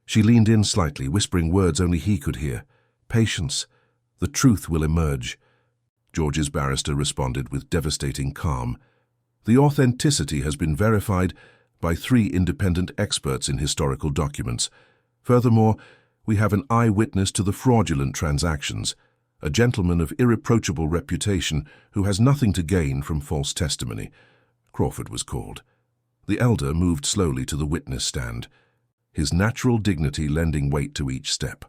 She leaned in slightly, whispering words only he could hear. "Patience. The truth will emerge." George's barrister responded with devastating calm. "The authenticity has been verified by 3 independent experts in historical documents. Furthermore, we have an eyewitness to the fraudulent transactions, a gentleman of irreproachable reputation who has nothing to gain from false testimony." Crawford was called. The elder moved slowly to the witness stand, his natural dignity lending weight to each step.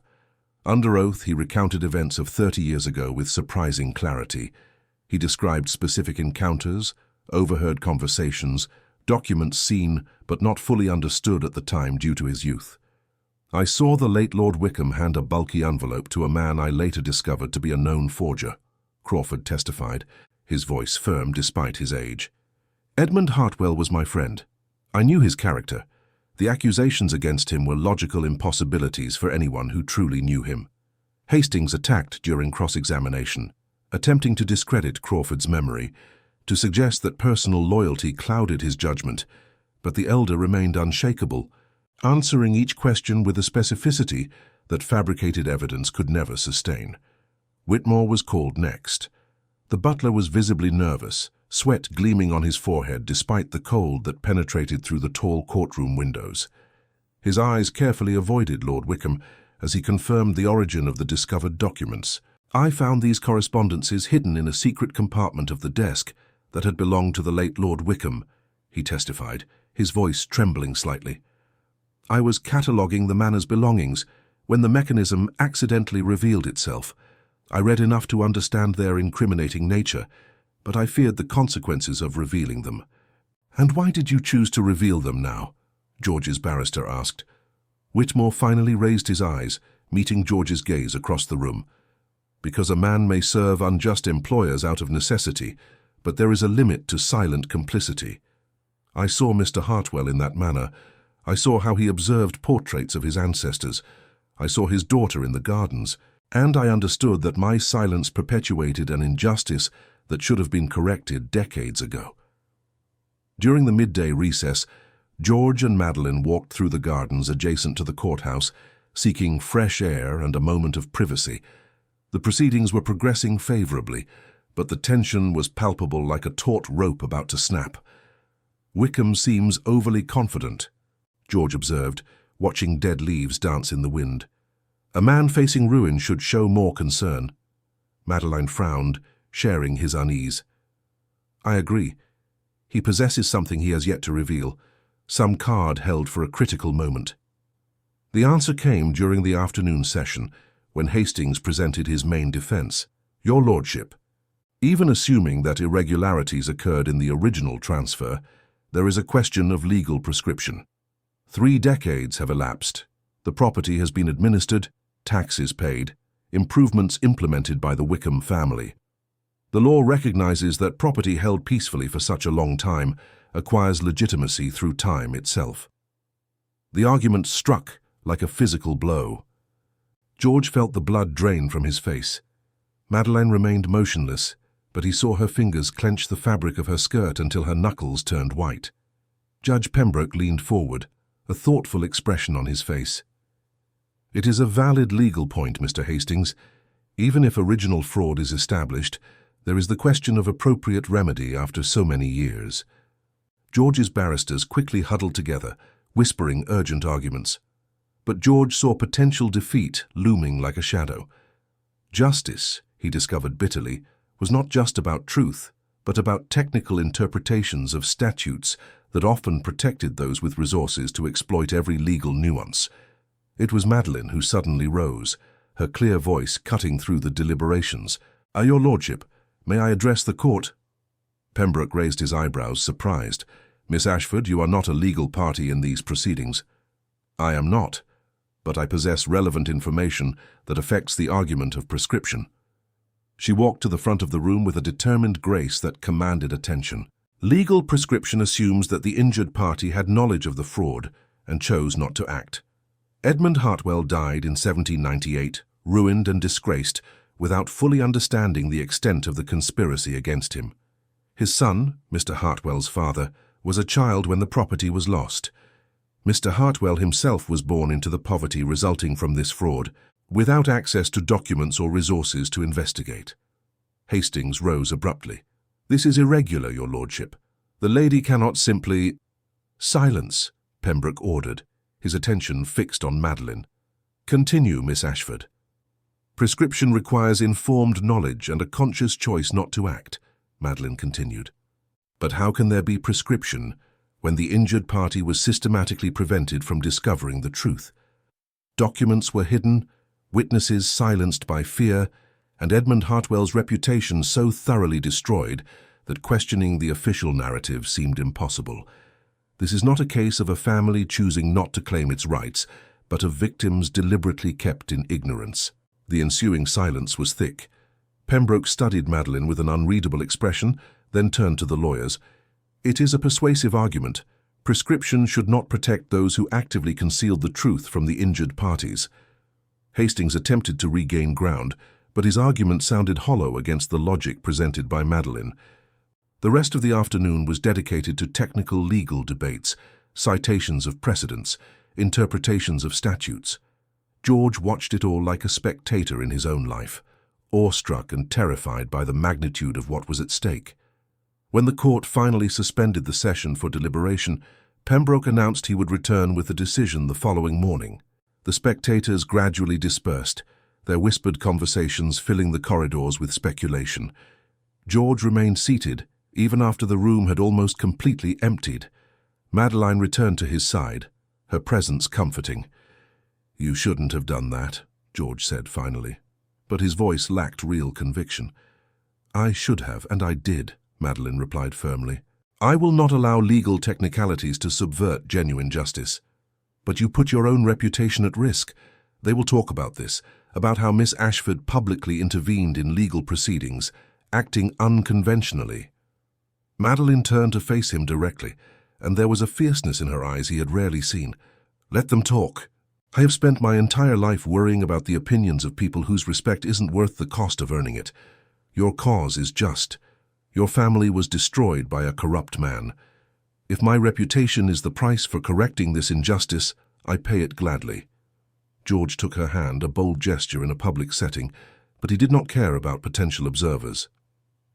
Under oath, he recounted events of 30 years ago with surprising clarity. He described specific encounters, overheard conversations, documents seen but not fully understood at the time due to his youth. "I saw the late Lord Wickham hand a bulky envelope to a man I later discovered to be a known forger," Crawford testified, his voice firm despite his age. "Edmund Hartwell was my friend. I knew his character. The accusations against him were logical impossibilities for anyone who truly knew him." Hastings attacked during cross-examination, attempting to discredit Crawford's memory, to suggest that personal loyalty clouded his judgment, but the elder remained unshakable, answering each question with a specificity that fabricated evidence could never sustain. Whitmore was called next. The butler was visibly nervous, sweat gleaming on his forehead despite the cold that penetrated through the tall courtroom windows. His eyes carefully avoided Lord Wickham as he confirmed the origin of the discovered documents. "I found these correspondences hidden in a secret compartment of the desk, that had belonged to the late Lord Wickham, he testified, his voice trembling slightly. I was cataloguing the manor's belongings when the mechanism accidentally revealed itself. I read enough to understand their incriminating nature, but I feared the consequences of revealing them. And why did you choose to reveal them now? George's barrister asked. Whitmore finally raised his eyes, meeting George's gaze across the room. Because a man may serve unjust employers out of necessity, but there is a limit to silent complicity. I saw Mr. Hartwell in that manner. I saw how he observed portraits of his ancestors. I saw his daughter in the gardens, and I understood that my silence perpetuated an injustice that should have been corrected decades ago. During the midday recess, George and Madeline walked through the gardens adjacent to the courthouse, seeking fresh air and a moment of privacy. The proceedings were progressing favorably, but the tension was palpable like a taut rope about to snap. Wickham seems overly confident, George observed, watching dead leaves dance in the wind. A man facing ruin should show more concern. Madeline frowned, sharing his unease. I agree. He possesses something he has yet to reveal, some card held for a critical moment. The answer came during the afternoon session, when Hastings presented his main defense. Your Lordship, even assuming that irregularities occurred in the original transfer, there is a question of legal prescription. 3 decades have elapsed. The property has been administered, taxes paid, improvements implemented by the Wickham family. The law recognizes that property held peacefully for such a long time acquires legitimacy through time itself. The argument struck like a physical blow. George felt the blood drain from his face. Madeline remained motionless, but he saw her fingers clench the fabric of her skirt until her knuckles turned white. Judge Pembroke leaned forward, a thoughtful expression on his face. It is a valid legal point, Mr. Hastings. Even if original fraud is established, there is the question of appropriate remedy after so many years. George's barristers quickly huddled together, whispering urgent arguments. But George saw potential defeat looming like a shadow. Justice, he discovered bitterly, was not just about truth, but about technical interpretations of statutes that often protected those with resources to exploit every legal nuance. It was Madeline who suddenly rose, her clear voice cutting through the deliberations. Your Lordship, may I address the court? Pembroke raised his eyebrows, surprised. Miss Ashford, you are not a legal party in these proceedings. I am not, but I possess relevant information that affects the argument of prescription. She walked to the front of the room with a determined grace that commanded attention. Legal prescription assumes that the injured party had knowledge of the fraud and chose not to act. Edmund Hartwell died in 1798, ruined and disgraced, without fully understanding the extent of the conspiracy against him. His son, Mr. Hartwell's father, was a child when the property was lost. Mr. Hartwell himself was born into the poverty resulting from this fraud, without access to documents or resources to investigate. Hastings rose abruptly. This is irregular, Your Lordship. The lady cannot simply— Silence, Pembroke ordered, his attention fixed on Madeline. Continue, Miss Ashford. Prescription requires informed knowledge and a conscious choice not to act, Madeline continued. But how can there be prescription when the injured party was systematically prevented from discovering the truth? Documents were hidden, witnesses silenced by fear, and Edmund Hartwell's reputation so thoroughly destroyed that questioning the official narrative seemed impossible. This is not a case of a family choosing not to claim its rights, but of victims deliberately kept in ignorance. The ensuing silence was thick. Pembroke studied Madeline with an unreadable expression, then turned to the lawyers. It is a persuasive argument. Prescription should not protect those who actively concealed the truth from the injured parties. Hastings attempted to regain ground, but his argument sounded hollow against the logic presented by Madeline. The rest of the afternoon was dedicated to technical legal debates, citations of precedents, interpretations of statutes. George watched it all like a spectator in his own life, awestruck and terrified by the magnitude of what was at stake. When the court finally suspended the session for deliberation, Pembroke announced he would return with a decision the following morning. The spectators gradually dispersed, their whispered conversations filling the corridors with speculation. George remained seated, even after the room had almost completely emptied. Madeline returned to his side, her presence comforting. "You shouldn't have done that," George said finally, but his voice lacked real conviction. "I should have, and I did," Madeline replied firmly. "I will not allow legal technicalities to subvert genuine justice. But you put your own reputation at risk. They will talk about this, about how Miss Ashford publicly intervened in legal proceedings, acting unconventionally." Madeline turned to face him directly, and there was a fierceness in her eyes he had rarely seen. "Let them talk. I have spent my entire life worrying about the opinions of people whose respect isn't worth the cost of earning it. Your cause is just. Your family was destroyed by a corrupt man. If my reputation is the price for correcting this injustice, I pay it gladly." George took her hand, a bold gesture in a public setting, but he did not care about potential observers.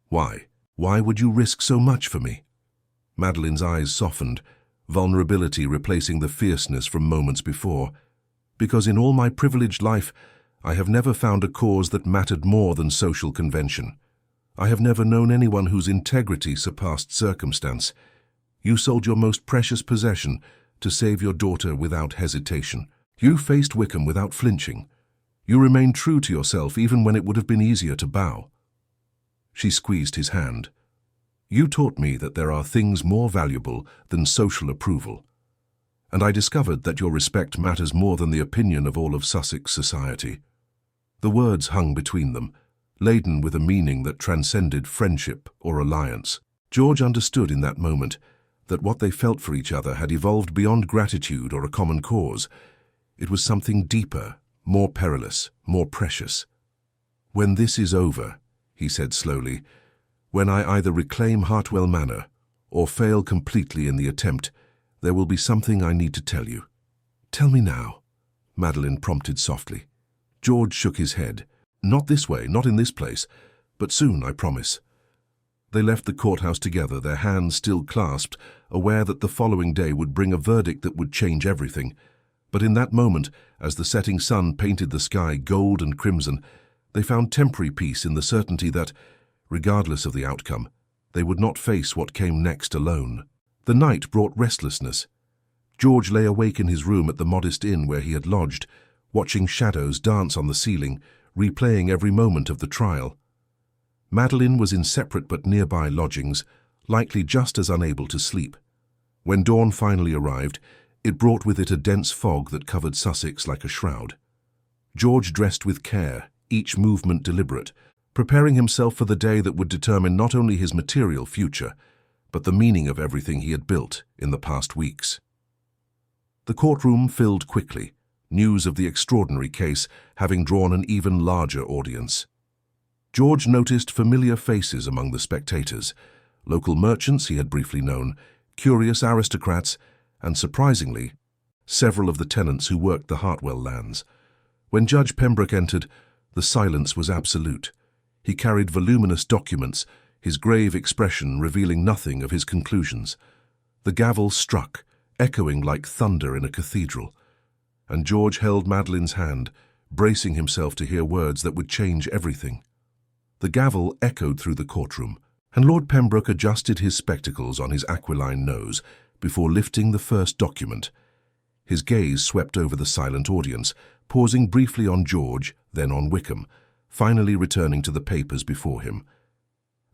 "Why? Why would you risk so much for me?" Madeline's eyes softened, vulnerability replacing the fierceness from moments before. "Because in all my privileged life, I have never found a cause that mattered more than social convention. I have never known anyone whose integrity surpassed circumstance. You sold your most precious possession to save your daughter without hesitation. You faced Wickham without flinching. You remained true to yourself even when it would have been easier to bow." She squeezed his hand. "You taught me that there are things more valuable than social approval. And I discovered that your respect matters more than the opinion of all of Sussex society." The words hung between them, laden with a meaning that transcended friendship or alliance. George understood in that moment that what they felt for each other had evolved beyond gratitude or a common cause. It was something deeper, more perilous, more precious. "When this is over," he said slowly, "when I either reclaim Hartwell Manor or fail completely in the attempt, there will be something I need to tell you." "Tell me now," Madeline prompted softly. George shook his head. "Not this way, not in this place, but soon, I promise." They left the courthouse together, their hands still clasped, aware that the following day would bring a verdict that would change everything. But in that moment, as the setting sun painted the sky gold and crimson, they found temporary peace in the certainty that, regardless of the outcome, they would not face what came next alone. The night brought restlessness. George lay awake in his room at the modest inn where he had lodged, watching shadows dance on the ceiling, replaying every moment of the trial. Madeline was in separate but nearby lodgings, likely just as unable to sleep. When dawn finally arrived, it brought with it a dense fog that covered Sussex like a shroud. George dressed with care, each movement deliberate, preparing himself for the day that would determine not only his material future, but the meaning of everything he had built in the past weeks. The courtroom filled quickly, news of the extraordinary case having drawn an even larger audience. George noticed familiar faces among the spectators, local merchants he had briefly known, curious aristocrats, and surprisingly, several of the tenants who worked the Hartwell lands. When Judge Pembroke entered, the silence was absolute. He carried voluminous documents, his grave expression revealing nothing of his conclusions. The gavel struck, echoing like thunder in a cathedral, and George held Madeline's hand, bracing himself to hear words that would change everything. The gavel echoed through the courtroom, and Lord Pembroke adjusted his spectacles on his aquiline nose before lifting the first document. His gaze swept over the silent audience, pausing briefly on George, then on Wickham, finally returning to the papers before him.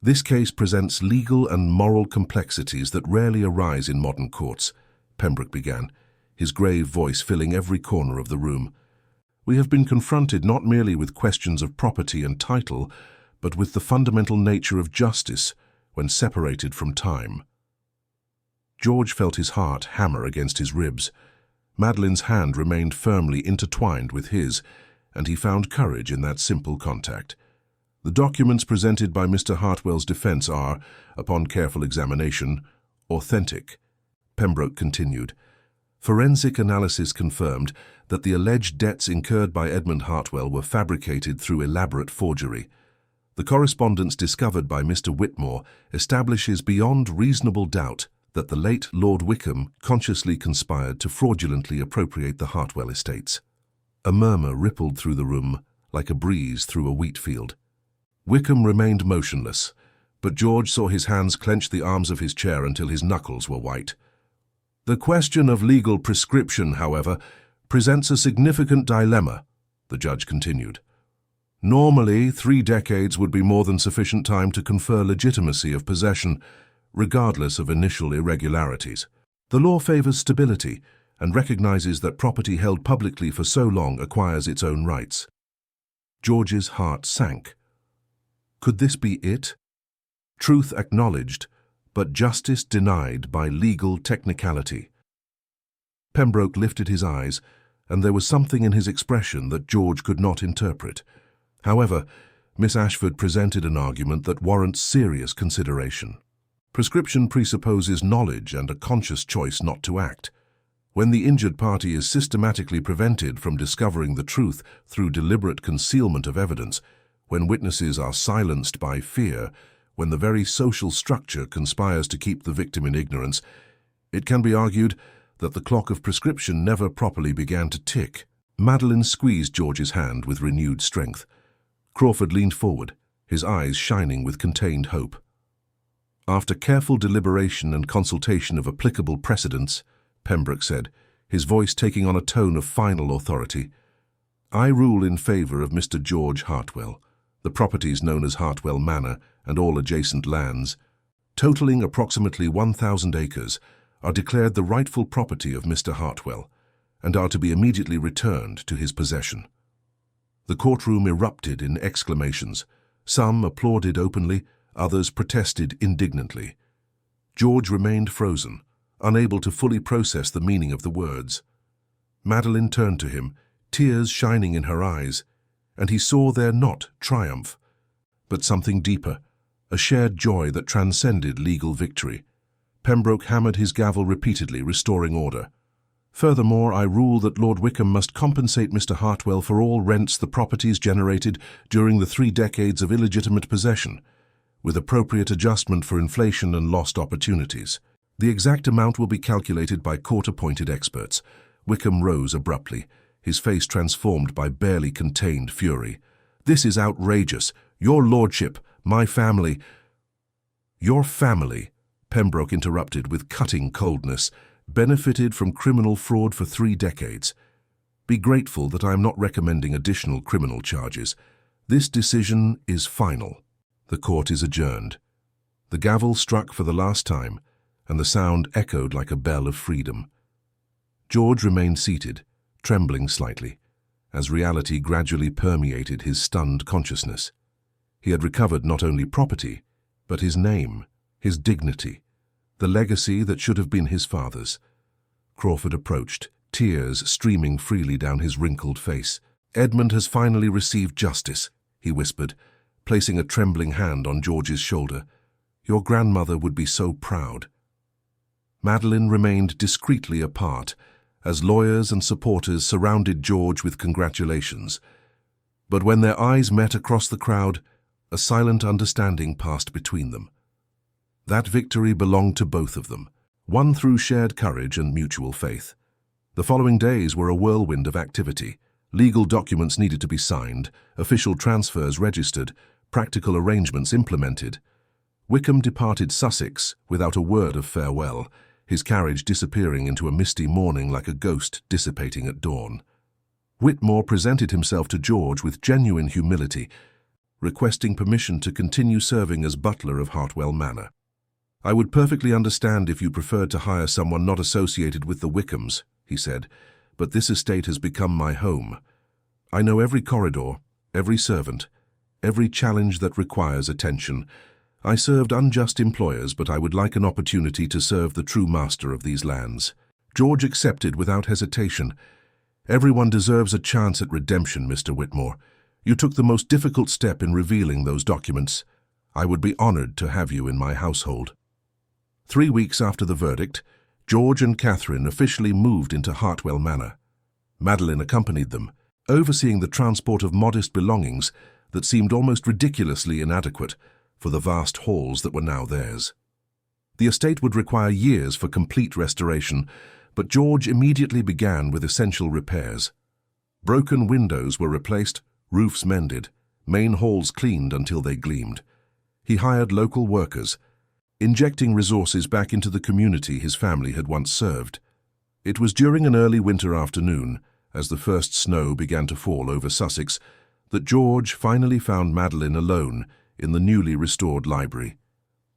"This case presents legal and moral complexities that rarely arise in modern courts," Pembroke began, his grave voice filling every corner of the room. "We have been confronted not merely with questions of property and title, but with the fundamental nature of justice when separated from time." George felt his heart hammer against his ribs. Madeline's hand remained firmly intertwined with his, and he found courage in that simple contact. "The documents presented by Mr. Hartwell's defense are, upon careful examination, authentic," Pembroke continued. "Forensic analysis confirmed that the alleged debts incurred by Edmund Hartwell were fabricated through elaborate forgery. The correspondence discovered by Mr. Whitmore establishes beyond reasonable doubt that the late Lord Wickham consciously conspired to fraudulently appropriate the Hartwell estates." A murmur rippled through the room, like a breeze through a wheat field. Wickham remained motionless, But George saw his hands clench the arms of his chair until his knuckles were white. The question of legal prescription, however, presents a significant dilemma, the judge continued. Normally, 3 decades would be more than sufficient time to confer legitimacy of possession, regardless of initial irregularities. The law favors stability and recognizes that property held publicly for so long acquires its own rights. George's heart sank. Could this be it? Truth acknowledged, but justice denied by legal technicality. Pembroke lifted his eyes, and there was something in his expression that George could not interpret. However, Miss Ashford presented an argument that warrants serious consideration. Prescription presupposes knowledge and a conscious choice not to act. When the injured party is systematically prevented from discovering the truth through deliberate concealment of evidence, when witnesses are silenced by fear, when the very social structure conspires to keep the victim in ignorance, it can be argued that the clock of prescription never properly began to tick. Madeline squeezed George's hand with renewed strength. Crawford leaned forward, his eyes shining with contained hope. After careful deliberation and consultation of applicable precedents, Pembroke said, his voice taking on a tone of final authority, I rule in favor of Mr. George Hartwell. The properties known as Hartwell Manor and all adjacent lands, totaling approximately 1,000 acres, are declared the rightful property of Mr. Hartwell and are to be immediately returned to his possession. The courtroom erupted in exclamations. Some applauded openly, others protested indignantly. George remained frozen, unable to fully process the meaning of the words. Madeline turned to him, tears shining in her eyes, and he saw there not triumph, but something deeper, a shared joy that transcended legal victory. Pembroke hammered his gavel repeatedly, restoring order. Furthermore, I rule that Lord Wickham must compensate Mr. Hartwell for all rents the properties generated during the 3 decades of illegitimate possession, with appropriate adjustment for inflation and lost opportunities. The exact amount will be calculated by court-appointed experts. Wickham rose abruptly, his face transformed by barely contained fury. This is outrageous. Your lordship, my family— Your family, Pembroke interrupted with cutting coldness, benefited from criminal fraud for 3 decades. Be grateful that I am not recommending additional criminal charges. This decision is final. The court is adjourned. The gavel struck for the last time, and the sound echoed like a bell of freedom. George remained seated, trembling slightly, as reality gradually permeated his stunned consciousness. He had recovered not only property, but his name, his dignity, the legacy that should have been his father's. Crawford approached, tears streaming freely down his wrinkled face. Edmund has finally received justice, he whispered, placing a trembling hand on George's shoulder. Your grandmother would be so proud. Madeline remained discreetly apart, as lawyers and supporters surrounded George with congratulations. But when their eyes met across the crowd, a silent understanding passed between them. That victory belonged to both of them, won through shared courage and mutual faith. The following days were a whirlwind of activity. Legal documents needed to be signed, official transfers registered, practical arrangements implemented. Wickham departed Sussex without a word of farewell, his carriage disappearing into a misty morning like a ghost dissipating at dawn. Whitmore presented himself to George with genuine humility, requesting permission to continue serving as butler of Hartwell Manor. I would perfectly understand if you preferred to hire someone not associated with the Wickhams, he said, but this estate has become my home. I know every corridor, every servant, every challenge that requires attention. I served unjust employers, but I would like an opportunity to serve the true master of these lands. George accepted without hesitation. Everyone deserves a chance at redemption, Mr. Whitmore. You took the most difficult step in revealing those documents. I would be honored to have you in my household. 3 weeks after the verdict, George and Catherine officially moved into Hartwell Manor. Madeline accompanied them, overseeing the transport of modest belongings that seemed almost ridiculously inadequate for the vast halls that were now theirs. The estate would require years for complete restoration, but George immediately began with essential repairs. Broken windows were replaced, roofs mended, main halls cleaned until they gleamed. He hired local workers, injecting resources back into the community his family had once served. It was during an early winter afternoon, as the first snow began to fall over Sussex, that George finally found Madeline alone in the newly restored library.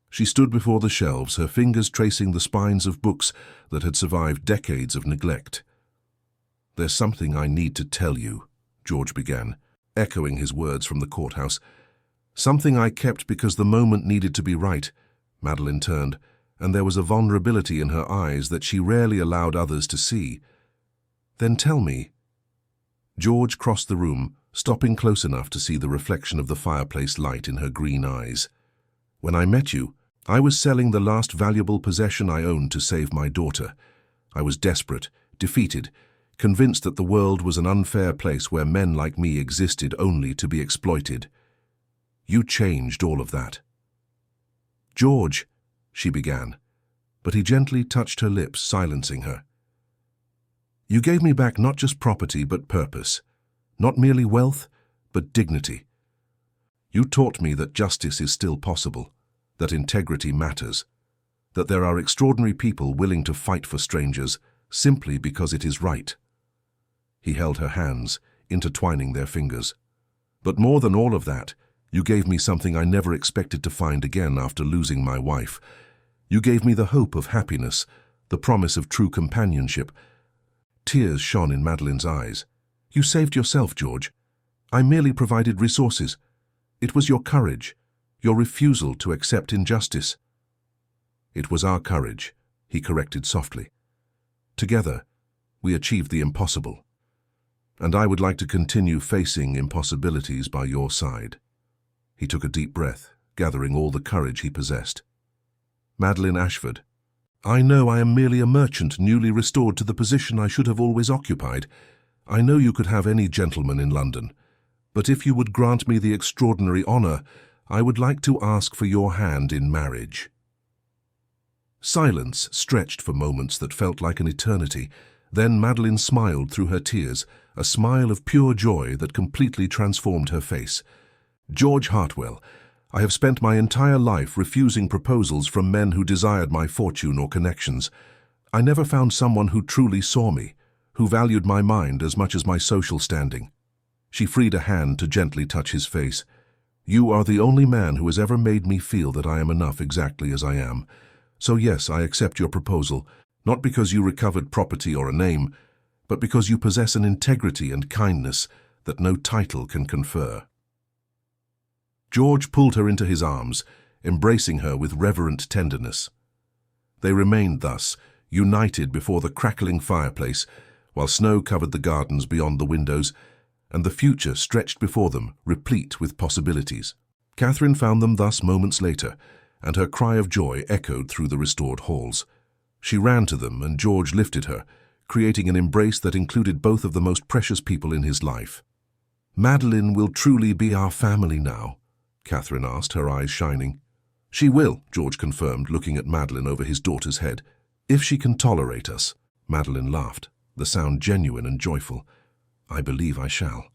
She stood before the shelves, her fingers tracing the spines of books that had survived decades of neglect. "There's something I need to tell you," George began, echoing his words from the courthouse. "Something I kept because the moment needed to be right." Madeline turned, and there was a vulnerability in her eyes that she rarely allowed others to see. "Then tell me." George crossed the room, stopping close enough to see the reflection of the fireplace light in her green eyes. "When I met you, I was selling the last valuable possession I owned to save my daughter. I was desperate, defeated, convinced that the world was an unfair place where men like me existed only to be exploited. You changed all of that." "George," she began, but he gently touched her lips, silencing her. "You gave me back not just property but purpose, not merely wealth, but dignity. You taught me that justice is still possible, that integrity matters, that there are extraordinary people willing to fight for strangers simply because it is right." He held her hands, intertwining their fingers. "But more than all of that, you gave me something I never expected to find again after losing my wife. You gave me the hope of happiness, the promise of true companionship." Tears shone in Madeline's eyes. "You saved yourself, George. I merely provided resources. It was your courage, your refusal to accept injustice." "It was our courage," he corrected softly. "Together, we achieved the impossible. And I would like to continue facing impossibilities by your side." He took a deep breath, gathering all the courage he possessed. "Madeline Ashford, I know I am merely a merchant newly restored to the position I should have always occupied. I know you could have any gentleman in London. But if you would grant me the extraordinary honor, I would like to ask for your hand in marriage." Silence stretched for moments that felt like an eternity. Then Madeline smiled through her tears, a smile of pure joy that completely transformed her face. "George Hartwell, I have spent my entire life refusing proposals from men who desired my fortune or connections. I never found someone who truly saw me, who valued my mind as much as my social standing." She freed a hand to gently touch his face. "You are the only man who has ever made me feel that I am enough exactly as I am. So yes, I accept your proposal, not because you recovered property or a name, but because you possess an integrity and kindness that no title can confer." George pulled her into his arms, embracing her with reverent tenderness. They remained thus, united before the crackling fireplace, while snow covered the gardens beyond the windows, and the future stretched before them, replete with possibilities. Catherine found them thus moments later, and her cry of joy echoed through the restored halls. She ran to them, and George lifted her, creating an embrace that included both of the most precious people in his life. "Madeline will truly be our family now?" Catherine asked, her eyes shining. "She will," George confirmed, looking at Madeline over his daughter's head. "If she can tolerate us." Madeline laughed, the sound genuine and joyful. "I believe I shall."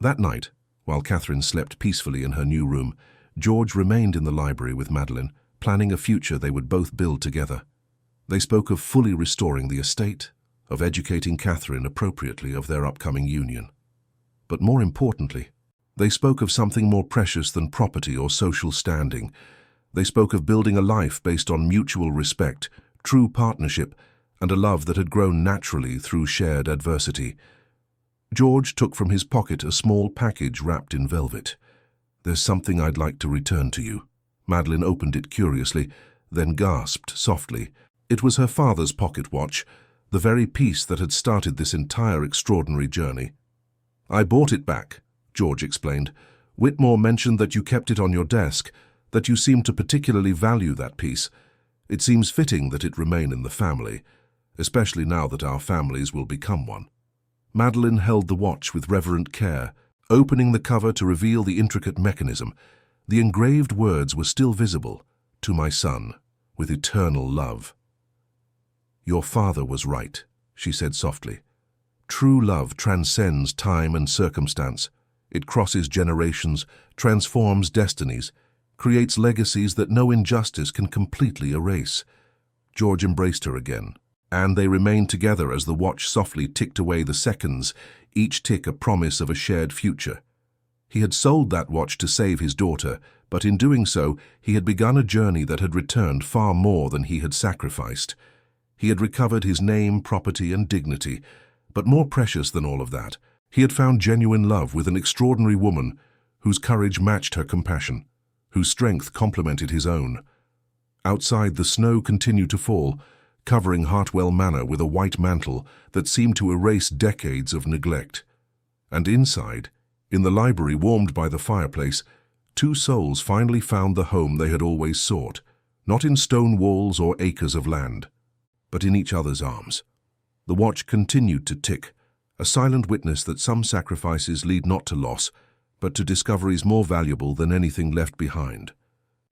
That night, while Catherine slept peacefully in her new room, George remained in the library with Madeline, planning a future they would both build together. They spoke of fully restoring the estate, of educating Catherine appropriately of their upcoming union. But more importantly, they spoke of something more precious than property or social standing. They spoke of building a life based on mutual respect, true partnership, and a love that had grown naturally through shared adversity. George took from his pocket a small package wrapped in velvet. "There's something I'd like to return to you." Madeline opened it curiously, then gasped softly. It was her father's pocket watch, the very piece that had started this entire extraordinary journey. "I bought it back," George explained. "Whitmore mentioned that you kept it on your desk, that you seemed to particularly value that piece. It seems fitting that it remain in the family, especially now that our families will become one." Madeline held the watch with reverent care, opening the cover to reveal the intricate mechanism. The engraved words were still visible, "To my son, with eternal love." "Your father was right," she said softly. "True love transcends time and circumstance. It crosses generations, transforms destinies. creates legacies that no injustice can completely erase. George embraced her again, and they remained together as the watch softly ticked away the seconds, each tick a promise of a shared future. He had sold that watch to save his daughter, but in doing so, he had begun a journey that had returned far more than he had sacrificed. He had recovered his name, property, and dignity, but more precious than all of that, he had found genuine love with an extraordinary woman whose courage matched her compassion, whose strength complemented his own. Outside, the snow continued to fall, covering Hartwell Manor with a white mantle that seemed to erase decades of neglect. And inside, in the library warmed by the fireplace, two souls finally found the home they had always sought, not in stone walls or acres of land, but in each other's arms. The watch continued to tick, a silent witness that some sacrifices lead not to loss, but to discoveries more valuable than anything left behind.